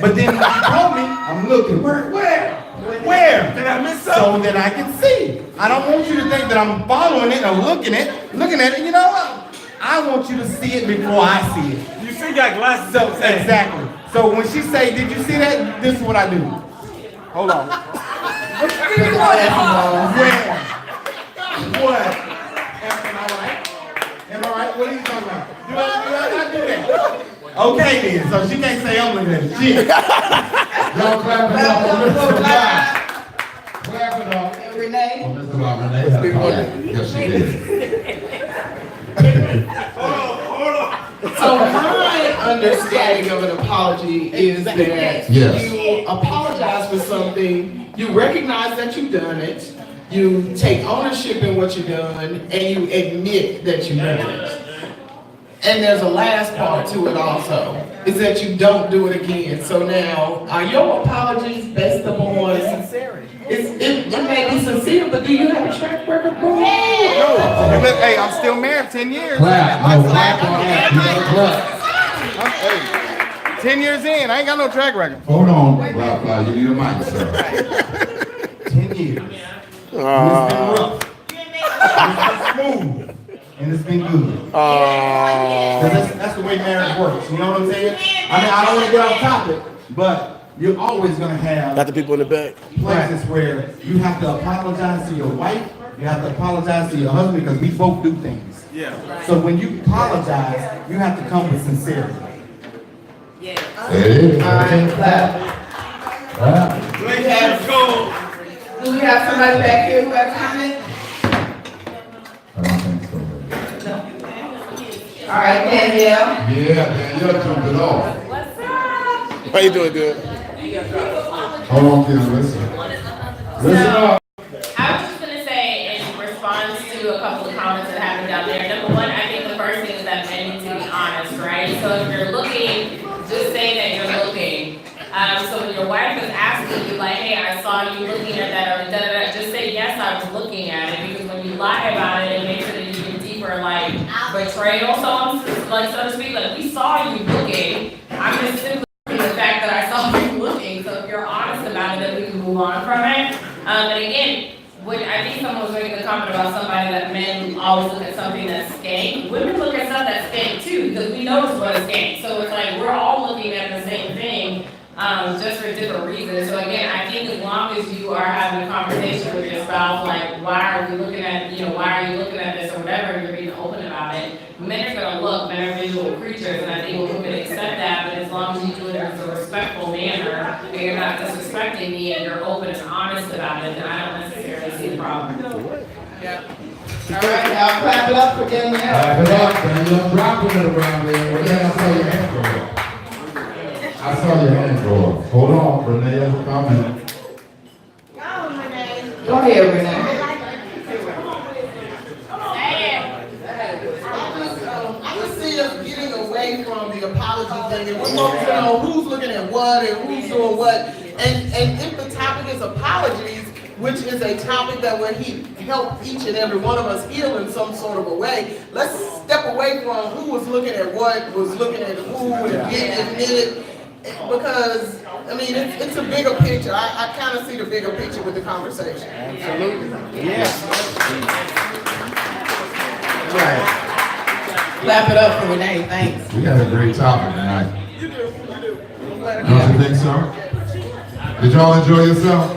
But then she told me, "I'm looking. Where? Did I miss something? So that I can see. I don't want you to think that I'm following it or looking at it. You know what? I want you to see it before I see it." You see, you got glasses up. Exactly. So when she say, "Did you see that?" This is what I do. Hold on. Where? What? Am I right? Am I right? What are you talking about? Do I not do that? Okay then. So she can't say I'm looking at it. Shit. Y'all clap it up for Mr. Blair. Clap it up. Renee? For Mr. Blair. Renee had a comment. Yes, she did. understanding of an apology is that Yes. you apologize for something, you recognize that you've done it, you take ownership in what you've done, and you admit that you've done it. And there's a last part to it also, is that you don't do it again. So now, are your apologies based upon sincerity? It may be sincere, but do you have a track record? No. Hey, I'm still married 10 years. Clap, no, clap on that. You better clap. Hey, 10 years in, I ain't got no track record. Hold on, Blah, you need a mic, sir. 10 years. And it's been rough. It's been smooth. And it's been good. That's the way marriage works. You know what I'm saying? I mean, I don't want to get off topic, but you're always going to have Got the people in the back. places where you have to apologize to your wife, you have to apologize to your husband, because we both do things. Yeah. So when you apologize, you have to come with sincerity. Hey. All right, clap. Do we have somebody back here who has a comment? All right, Danielle. Yeah, Danielle jumped it off. How you doing, good? Hold on, Kim, listen. Listen up. I was just gonna say, in response to a couple of comments that happened down there, number one, I think the first thing is that men need to be honest, right? So if you're looking, just say that you're looking. So when your wife is asking you, like, hey, I saw you looking at that, or da-da-da, just say, yes, I was looking at it, because when you lie about it, it makes it an even deeper, like, betrayal, so to speak, like, we saw you looking, I'm just simply the fact that I saw you looking, so if you're honest about it, then we can move on from it. And again, when I think someone was making a comment about somebody that men always look at something that's skank, women look at stuff that's skank too, because we notice what is skank. So it's like we're all looking at the same thing, just for different reasons. So again, I think as long as you are having a conversation with your spouse, like, why are you looking at this or whatever, and you're being open about it, men are gonna look, men are visual creatures, and I think we're gonna accept that, but as long as you do it in a respectful manner, and you're not disrespecting me, and you're open and honest about it, then I don't necessarily see the problem. Yeah. All right, now clap it up for Danielle. Clap it up, Danielle, dropping it around there. Well, then I saw your hand go up. I saw your hand go up. Hold on, Renee has a comment. Go ahead, Renee. I just see us getting away from the apology thing, and we're focusing on who's looking at what and who's doing what. And if the topic is apologies, which is a topic that will help each and every one of us heal in some sort of a way, let's step away from who was looking at what, was looking at who, and getting admitted. Because, I mean, it's a bigger picture. I kind of see the bigger picture with the conversation. Absolutely. Yeah. Right. Clap it up for Renee, thanks. We had a great topic tonight. Don't you think so? Did y'all enjoy yourself?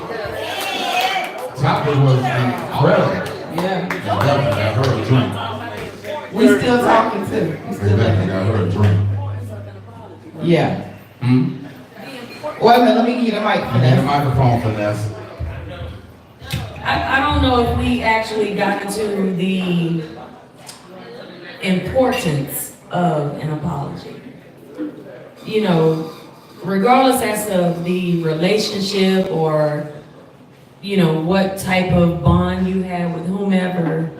Topic was incredible. Yeah. Definitely, I heard a drink. We still talking too. Definitely, I heard a drink. Yeah. Wait a minute, let me give you the mic for I need a that. microphone for this. I don't know if we actually got into the importance of an apology. You know, regardless as of the relationship or, you know, what type of bond you have with whomever,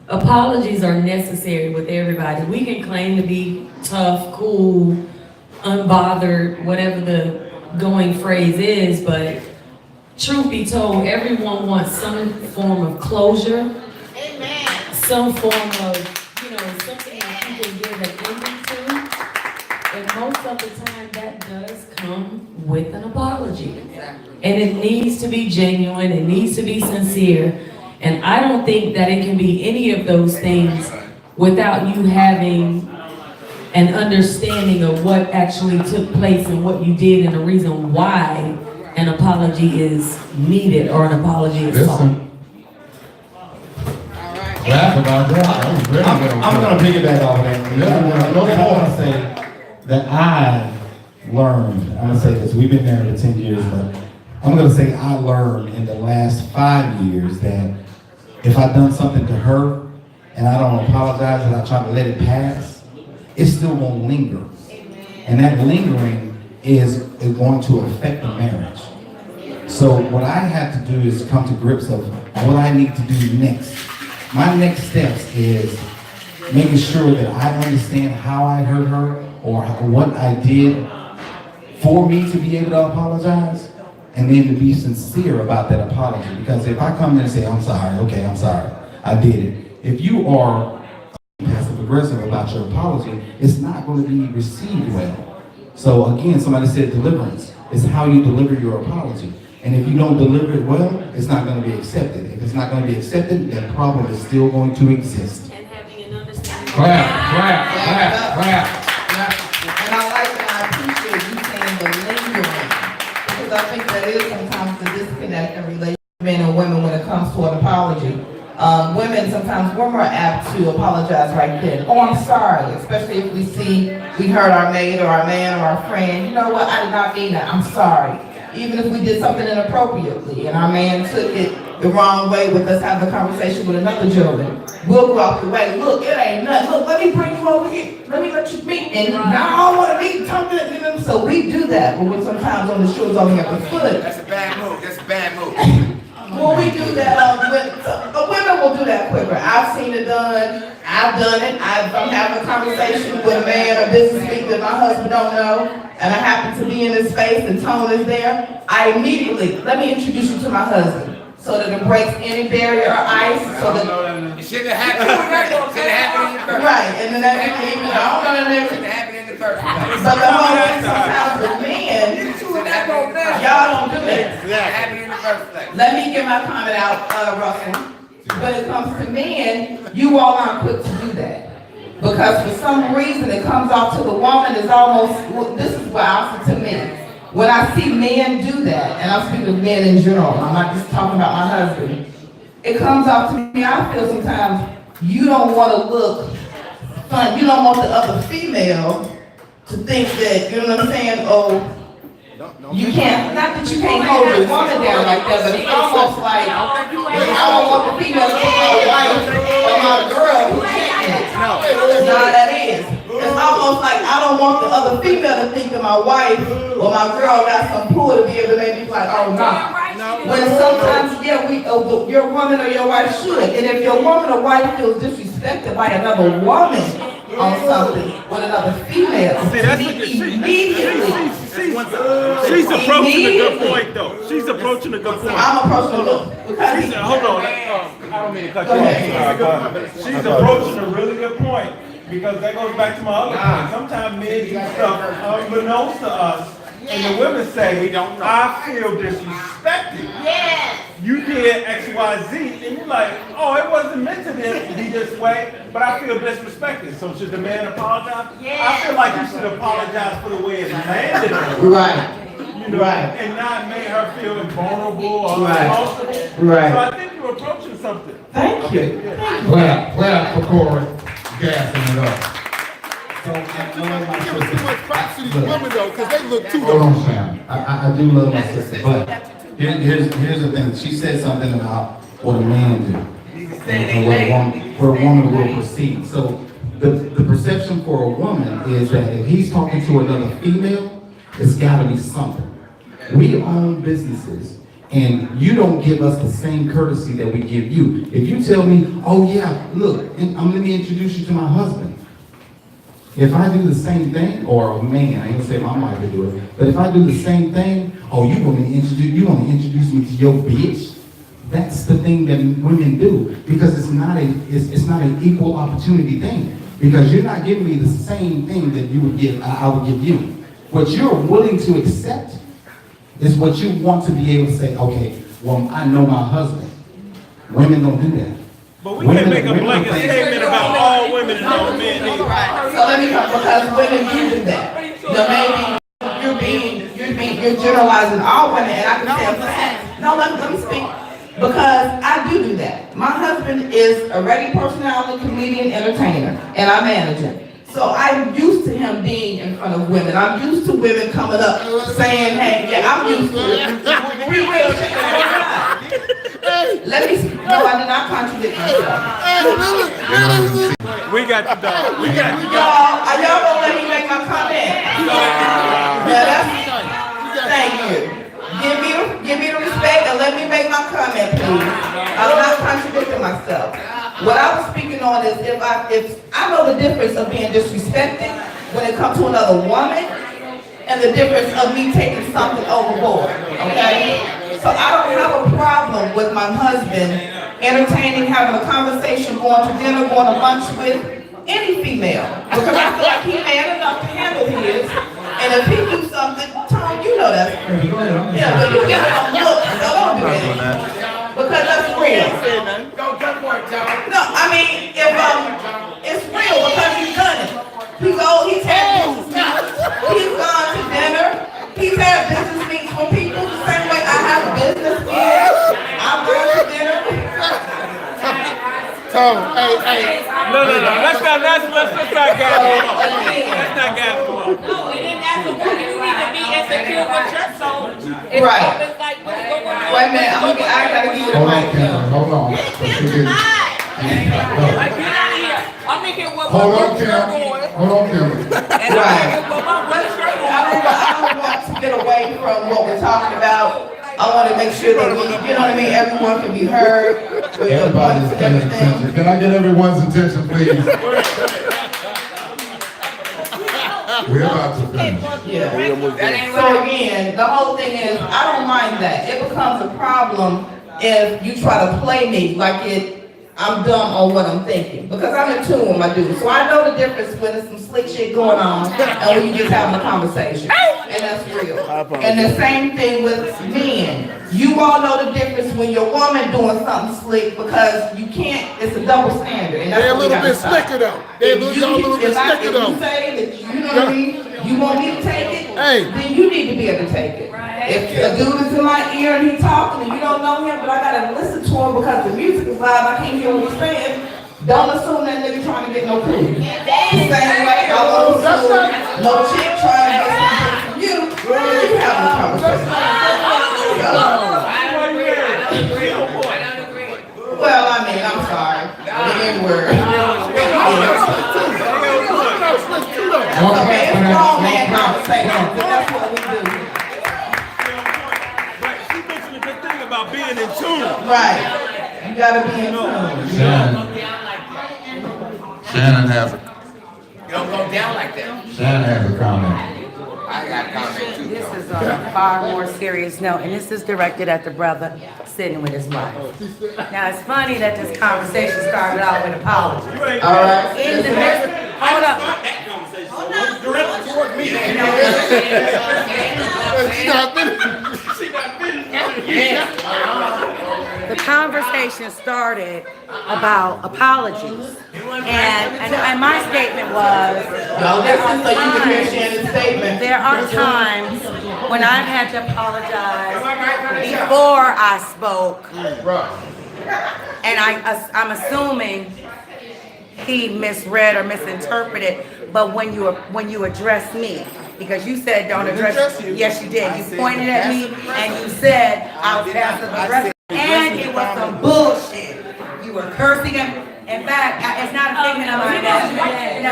apologies are necessary with everybody. We can claim to be tough, cool, unbothered, whatever the going phrase is, but truth be told, everyone wants some form of closure. Amen. Some form of, you know, something that you can give an ending to. And most of the time that does come with an apology. And it needs to be genuine, it needs to be sincere. And I don't think that it can be any of those things without you having an understanding of what actually took place and what you did and the reason why an apology is needed or an apology is sought. Laugh about that. That was very good. I'm going to piggyback off of that. I want to say that I learned, I'm going to say this, we've been married for 10 years, but I'm going to say I learned in the last 5 years that if I've done something to her and I don't apologize and I try to let it pass, it still won't linger. And that lingering is going to affect the marriage. So what I have to do is come to grips of what I need to do next. My next steps is making sure that I understand how I hurt her or what I did for me to be able to apologize, and then to be sincere about that apology. Because if I come in and say, I'm sorry, okay, I'm sorry, I did it. If you are passive aggressive about your apology, it's not going to be received well. So again, somebody said deliverance is how you deliver your apology. And if you don't deliver it well, it's not going to be accepted. If it's not going to be accepted, that problem is still going to exist. And having an understanding. Clap, clap, clap, clap. And I like and I appreciate you saying the lingering, because I think that is sometimes the disconnect in relation to men and women when it comes to an apology. Women, sometimes we're more apt to apologize right then. Oh, I'm sorry, especially if we hurt our mate or our man or our friend. You know what, I did not mean that, I'm sorry. Even if we did something inappropriately and our man took it the wrong way with us having a conversation with another gentleman, we'll go out the way. Look, it ain't nothing. Look, let me bring you over here. Let me let you meet. And now I want to meet something. So we do that, but when sometimes on the shoes only at the foot. That's a bad move. That's a bad move. Well, we do that, women will do that quicker. I've seen it done, I've done it. I'm having a conversation with a man or business speaker that my husband don't know, and I happen to be in this space and Tone is there. I immediately, let me introduce you to my husband, so that it breaks any barrier or ice, so that. It shouldn't have happened. It shouldn't have happened in the first place. Right, and then that even, I don't know that It shouldn't have happened in the first place. but the whole thing sometimes with men, y'all don't do that. Let me get my comment out, Russell. When it comes to men, you all aren't quick to do that. Because for some reason it comes off to the woman is almost, well, this is what I say to me. When I see men do that, and I'm speaking of men in general, I'm not just talking about my husband, it comes off to me, I feel sometimes, you don't want to look fun, you don't want the other female to think that, you know what I'm saying, oh, you can't, not that you can't hold your woman down like that, but it's almost like, I don't want the female to think my wife or my girl who can't. No, that is. It's almost like I don't want the other female to think that my wife or my girl got some pull to be able to make me like, oh no. When sometimes, yeah, your woman or your wife should. And if your woman or wife feels disrespected by another woman on something with another female, See, that's immediately. She's approaching a good point, though. She's approaching a good point. I'm approaching a good point. Hold on. I don't mean to cut you off. She's approaching a really good point, because that goes back to my other point. Sometimes men do stuff unbeknownst to us, and the women say, I feel disrespected. Yes. You did X, Y, Z, and you're like, oh, it wasn't meant to be this way, but I feel disrespected. So should the man apologize? Yes. I feel like you should apologize for the way it landed on her. Right. You know, and not make her feel invulnerable or uncomfortable. Right. So I think you're approaching something. Thank you. Clap for Corey, gassing it up. So I love my Give us too sister. much props to these women though, because they look too Hold on, Sam. I do love my sister, but here's the thing. She said something about what a man do and where a woman will proceed. So the perception for a woman is that if he's talking to another female, it's got to be something. We own businesses, and you don't give us the same courtesy that we give you. If you tell me, oh yeah, look, let me introduce you to my husband. If I do the same thing, or a man, I ain't gonna say my wife would do it, but if I do the same thing, oh, you want to introduce me to your bitch? That's the thing that women do, because it's not an equal opportunity thing. Because you're not giving me the same thing that you would give, I would give you. What you're willing to accept is what you want to be able to say, okay, well, I know my husband. Women don't do that. But we can't make a blanket statement about all women and all men either. So let me come, because women do that. Maybe you're generalizing all women, and I can say, no, let me speak. Because I do that. My husband is a ready personality, comedian, entertainer, and I manage him. So I'm used to him being in front of women. I'm used to women coming up saying, hey, yeah, I'm used to it. We will check it out. Let me, no, I did not contradict myself. We got you, dog. We got you. Y'all gonna let me make my comment? Thank you. Give me the respect and let me make my comment, please. I'm not contradicting myself. What I was speaking on is if I know the difference of being disrespected when it comes to another woman and the difference of me taking something overboard, okay? So I don't have a problem with my husband entertaining, having a conversation, going to dinner, going to lunch with any female. Because I feel like he's man enough to handle his. And if he do something, Tom, you know that's pretty. Yeah, but you give him a look, so don't do that. Because that's real. Don't come for it, Tom. No, I mean, if it's real because he's done it. He's had business meetings. He's gone to dinner. He's had business meetings with people the same way I have business meetings. I'm going to dinner. Tom, hey. No. Let's not gas him up. Let's not gas him up. No, it didn't ask for you need to be insecure with your soul. It's Right. always like what's going on. Wait a minute, I gotta give you the Hold on, mic. Karen, hold on. Like, get out of here. I'm in here with my Hold on, red shirt Karen. on. Hold on, Karen. And I'm in here with my red shirt on. I don't want to get away from what we're talking about. I want to make sure that we, you know what I mean, everyone can be heard. Everybody's paying attention. Can I get everyone's attention, please? We're about to finish. Yeah. So again, the whole thing is, I don't mind that. It becomes a problem if you try to play me like I'm dumb on what I'm thinking. Because I'm in tune with my dude. So I know the difference when there's some slick shit going on and when you just having a conversation. And that's real. And the same thing with men. You all know the difference when your woman doing something slick because you can't, it's a double standard. And that's They're a what we little gotta bit stop. slicker though. They're a little bit slicker If though. you say that, you know what I mean, you want me to take it, Hey. then you need to be able to take it. If a dude is in my ear and he talking and you don't know him, but I gotta listen to him because the music is loud, I can't hear what he's saying, don't assume that nigga trying to get no clue. The same way, I won't assume no chick trying to get something from you, you having a conversation. Well, I mean, I'm sorry, the N-word. Okay, it's grown man conversation, but that's what we do. She mentioned a good thing about being in tune. Right. You gotta be in tune. Shannon has You don't go down like that. a comment. I got a comment too. This is on a far more serious note, and this is directed at the brother sitting with his wife. Now, it's funny that this conversation started out with apology. All right. In the midst, hold up. The conversation started about apologies, and my statement was, No, listen so you can hear Shannon's statement. there are times when I've had to apologize before I spoke, and I'm assuming he misread or misinterpreted. But when you address me, because you said don't address you. Yes, you did. You pointed at me and you said I was passive aggressive, and it was some bullshit. You were cursing him. In fact, it's not a figment of my imagination.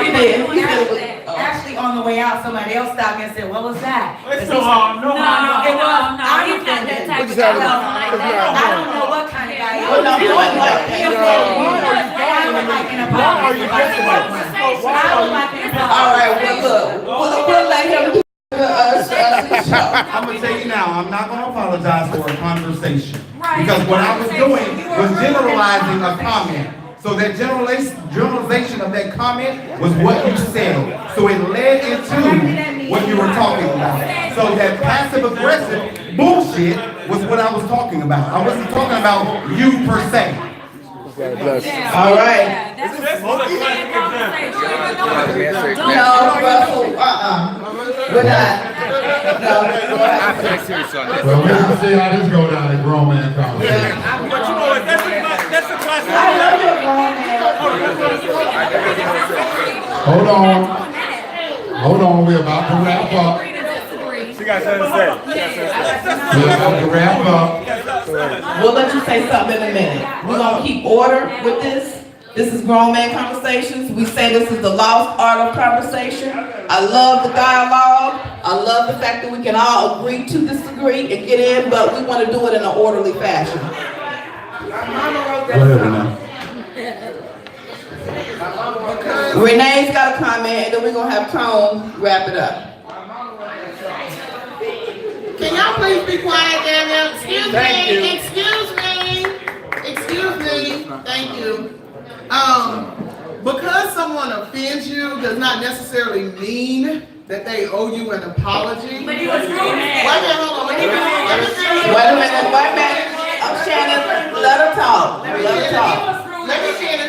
Actually, on the way out, somebody else stopped me and said, "What was that?" It's no harm, no harm. It was. I'm offended. I don't know what kind of guy he was. I would like an apology. All right, well, look, we'll let him do I'm gonna tell you now, I'm not gonna apologize for a conversation. Because what I was doing was generalizing a comment. So that generalization of that comment was what you said. So it led into what you were talking about. So that passive aggressive bullshit was what I was talking about. I wasn't talking about you per se. All right. No, Russell, we're not. No. Well, we're gonna see how this go down in grown man conversation. But you know what? That's a classic. I love your grown man. Hold on, we're about to wrap up. She got something to say. We're about to wrap up. We'll let you say something in a minute. We're gonna keep order with this. This is Grown Man Conversations. We say this is the lost art of conversation. I love the dialogue. I love the fact that we can all agree to disagree and get in, but we want to do it in an orderly fashion. Go ahead, Renee. Renee's got a comment, and then we're gonna have Tone wrap it up. Can y'all please be quiet down there? Excuse Thank you. me, excuse me. Thank you. Because someone offends you does not necessarily mean that they owe you an apology. But he was rude. Wait a minute, hold on. Let me finish. Wait a minute. Shannon, let her talk. Let me finish.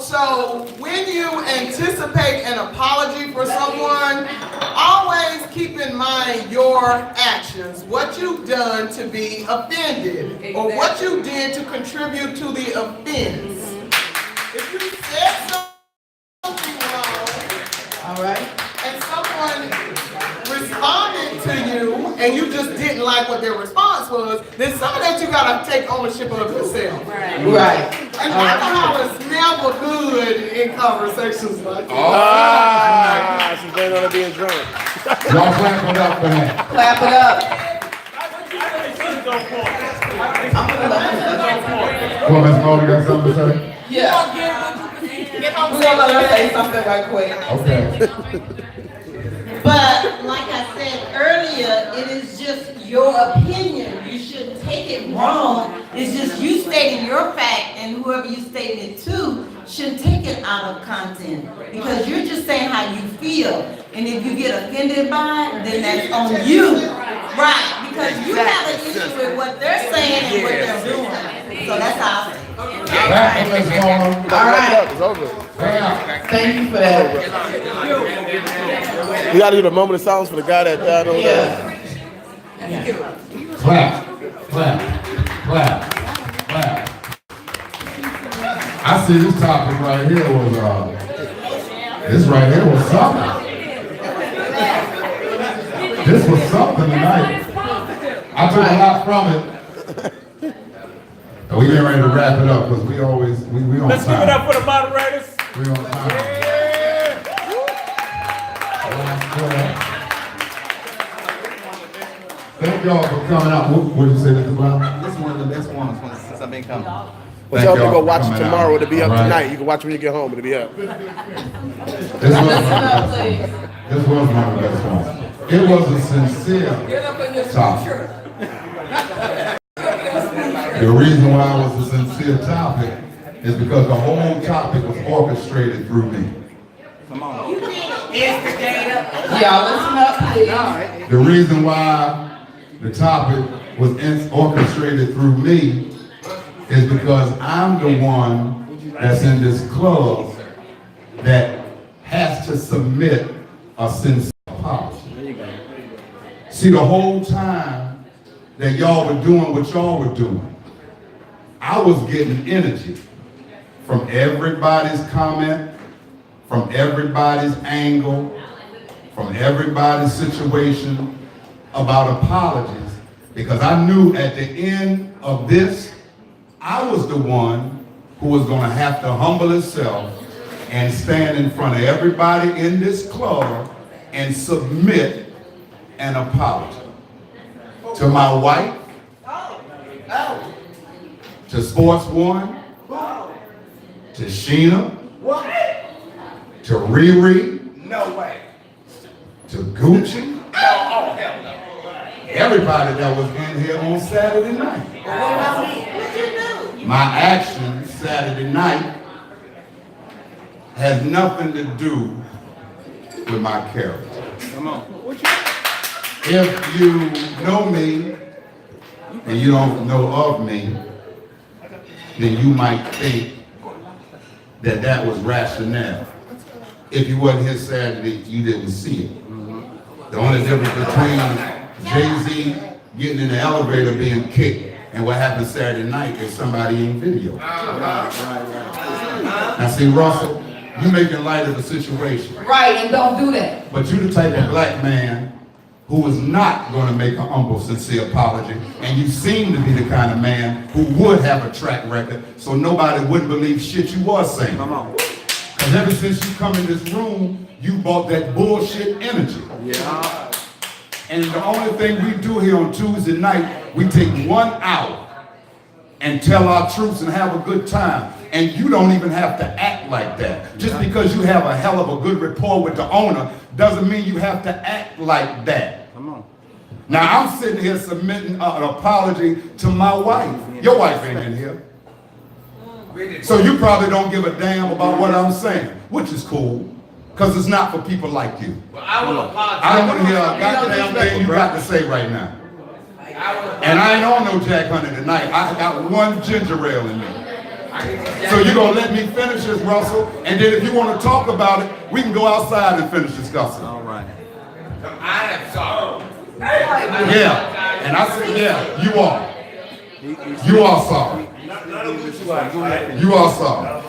So when you anticipate an apology for someone, always keep in mind your actions, what you've done to be offended, or what you did to contribute to the offense. If you said something wrong, all right, and someone responded to you, and you just didn't like what their response was, then some of that you gotta take ownership of yourself. Right. And alcohol is never good in conversations like this. Ah, she's been on being drunk. Y'all clap it up for that. Clap it up. Well, Ms. Mo, you got something to say? Yeah. We're gonna let her say something right quick. Okay. But like I said earlier, it is just your opinion. You shouldn't take it wrong. It's just you stating your fact, and whoever you stating it to shouldn't take it out of content, because you're just saying how you feel. And if you get offended by it, then that's on you. Right, because you have an issue with what they're saying and what they're doing. So that's how I say. All right. It's over. Thank you for that. We gotta do the moment of silence for the guy that died over there. Clap, clap, clap, clap. I see this topic right here was, this right here was something. This was something tonight. I took a lot from it. And we getting ready to wrap it up because we always, we on Let's time. give it up for the moderators. We on time. Thank y'all for coming out. What did you say, Mr. Brown? This is one of the best ones since I've been coming. But y'all can y'all go for watch it coming tomorrow. out. It'll be up All right. tonight. You can watch when you get home. It'll be up. This was one of the best ones. It was a sincere topic. The reason why it was a sincere topic is because the whole topic was orchestrated through me. Y'all listen up, please. The reason why the topic was orchestrated through me is because I'm the one that's in this club that has to submit a sincere apology. See, the whole time that y'all were doing what y'all were doing, I was getting energy from everybody's comment, from everybody's angle, from everybody's situation about apologies, because I knew at the end of this, I was the one who was going to have to humble himself and stand in front of everybody in this club and submit an apology to my wife, to Sports One, to Sheena, to Riri, No way. to Gucci, No, oh, hell no. everybody that was in here on Saturday night. My actions Saturday night has nothing to do with my character. Come on. If you know me and you don't know of me, then you might think that that was rationale. If you wasn't here Saturday, you didn't see it. The only difference between Jay-Z getting in the elevator being kicked and what happened Saturday night is somebody in video. Now see, Russell, you making light of the situation. Right, and don't do that. But you the type of black man who is not going to make an humble, sincere apology, and you seem to be the kind of man who would have a track record, so nobody wouldn't believe shit you was saying. Come on. Because ever since you come in this room, you bought that bullshit energy. Yeah. And the only thing we do here on Tuesday night, we take 1 hour and tell our truths and have a good time. And you don't even have to act like that. Just because you have a hell of a good rapport with the owner doesn't mean you have to act like that. Come on. Now I'm sitting here submitting an apology to my wife. Your wife ain't in here. So you probably don't give a damn about what I'm saying, which is cool, because it's not for people like you. Well, I will apologize. I don't want to hear a goddamn thing you got to say right now. And I ain't on no Jack Honey tonight. I got 1 ginger ale in me. So you're going to let me finish this, Russell, and then if you want to talk about it, we can go outside and finish discussing. All right. I am sorry. Yeah, and I said, yeah, you are. You are sorry. You are sorry.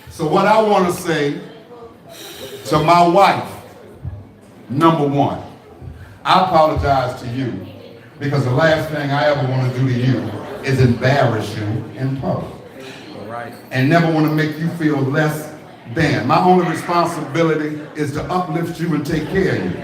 So what I want to say to my wife, number 1, I apologize to you because the last thing I ever want to do to you is embarrass you in public. And never want to make you feel less than. My only responsibility is to uplift you and take care of you.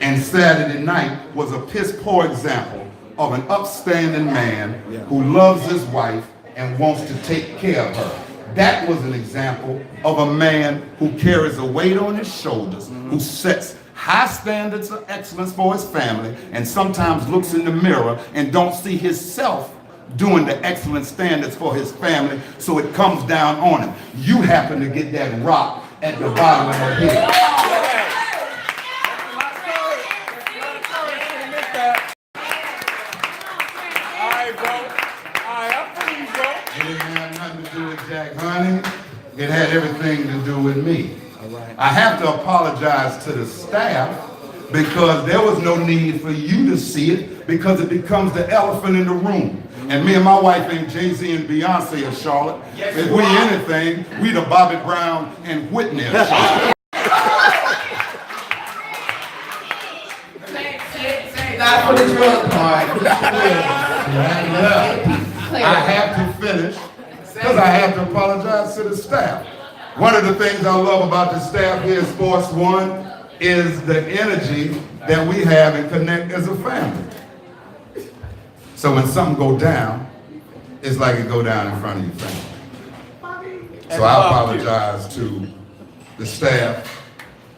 And Saturday night was a piss poor example of an upstanding man who loves his wife and wants to take care of her. That was an example of a man who carries a weight on his shoulders, who sets high standards of excellence for his family, and sometimes looks in the mirror and don't see himself doing the excellent standards for his family, so it comes down on him. You happen to get that rock at the bottom of her head. It didn't have nothing to do with Jack Honey. It had everything to do with me. I have to apologize to the staff because there was no need for you to see it because it becomes the elephant in the room. And me and my wife ain't Jay-Z and Beyonce of Charlotte. If we anything, we the Bobby Brown and Whitney of Charlotte. Not for the drug part. I have to finish because I have to apologize to the staff. One of the things I love about the staff here at Sports One is the energy that we have and connect as a family. So when something go down, it's like it go down in front of your family. So I apologize to the staff,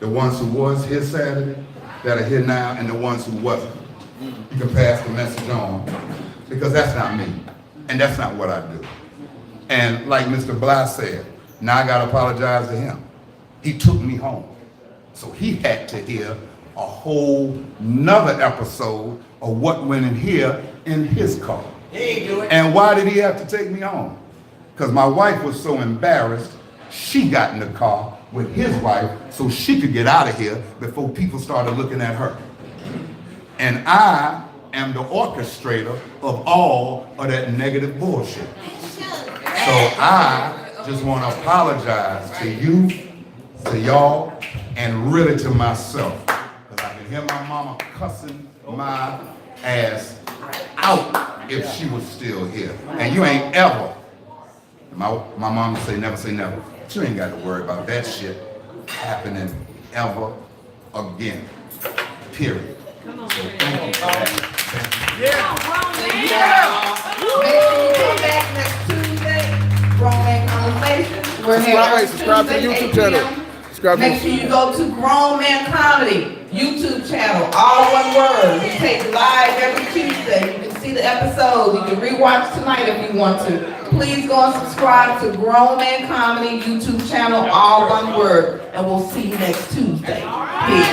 the ones who was here Saturday, that are here now, and the ones who wasn't. You can pass the message on, because that's not me, and that's not what I do. And like Mr. Blair said, now I gotta apologize to him. He took me home. So he had to hear a whole nother episode of what went in here in his car. He ain't do it. And why did he have to take me home? Because my wife was so embarrassed, she got in the car with his wife so she could get out of here before people started looking at her. And I am the orchestrator of all of that negative bullshit. So I just want to apologize to you, to y'all, and really to myself. Because I can hear my mama cussing my ass out if she was still here. And you ain't ever, my mom would say never, but you ain't got to worry about that shit happening ever again. Period. So thank you for that. Make sure you come back next Tuesday, Grown Man Conversations. We're here Subscribe to the Tuesday, YouTube 8 channel. p.m. Subscribe to Make sure you go to Grown Man Comedy YouTube channel, all one word. We take live every Tuesday. You can see the episode. You can rewatch tonight if you want to. Please go and subscribe to Grown Man Comedy YouTube channel, all one word. And we'll see you next Tuesday. Peace.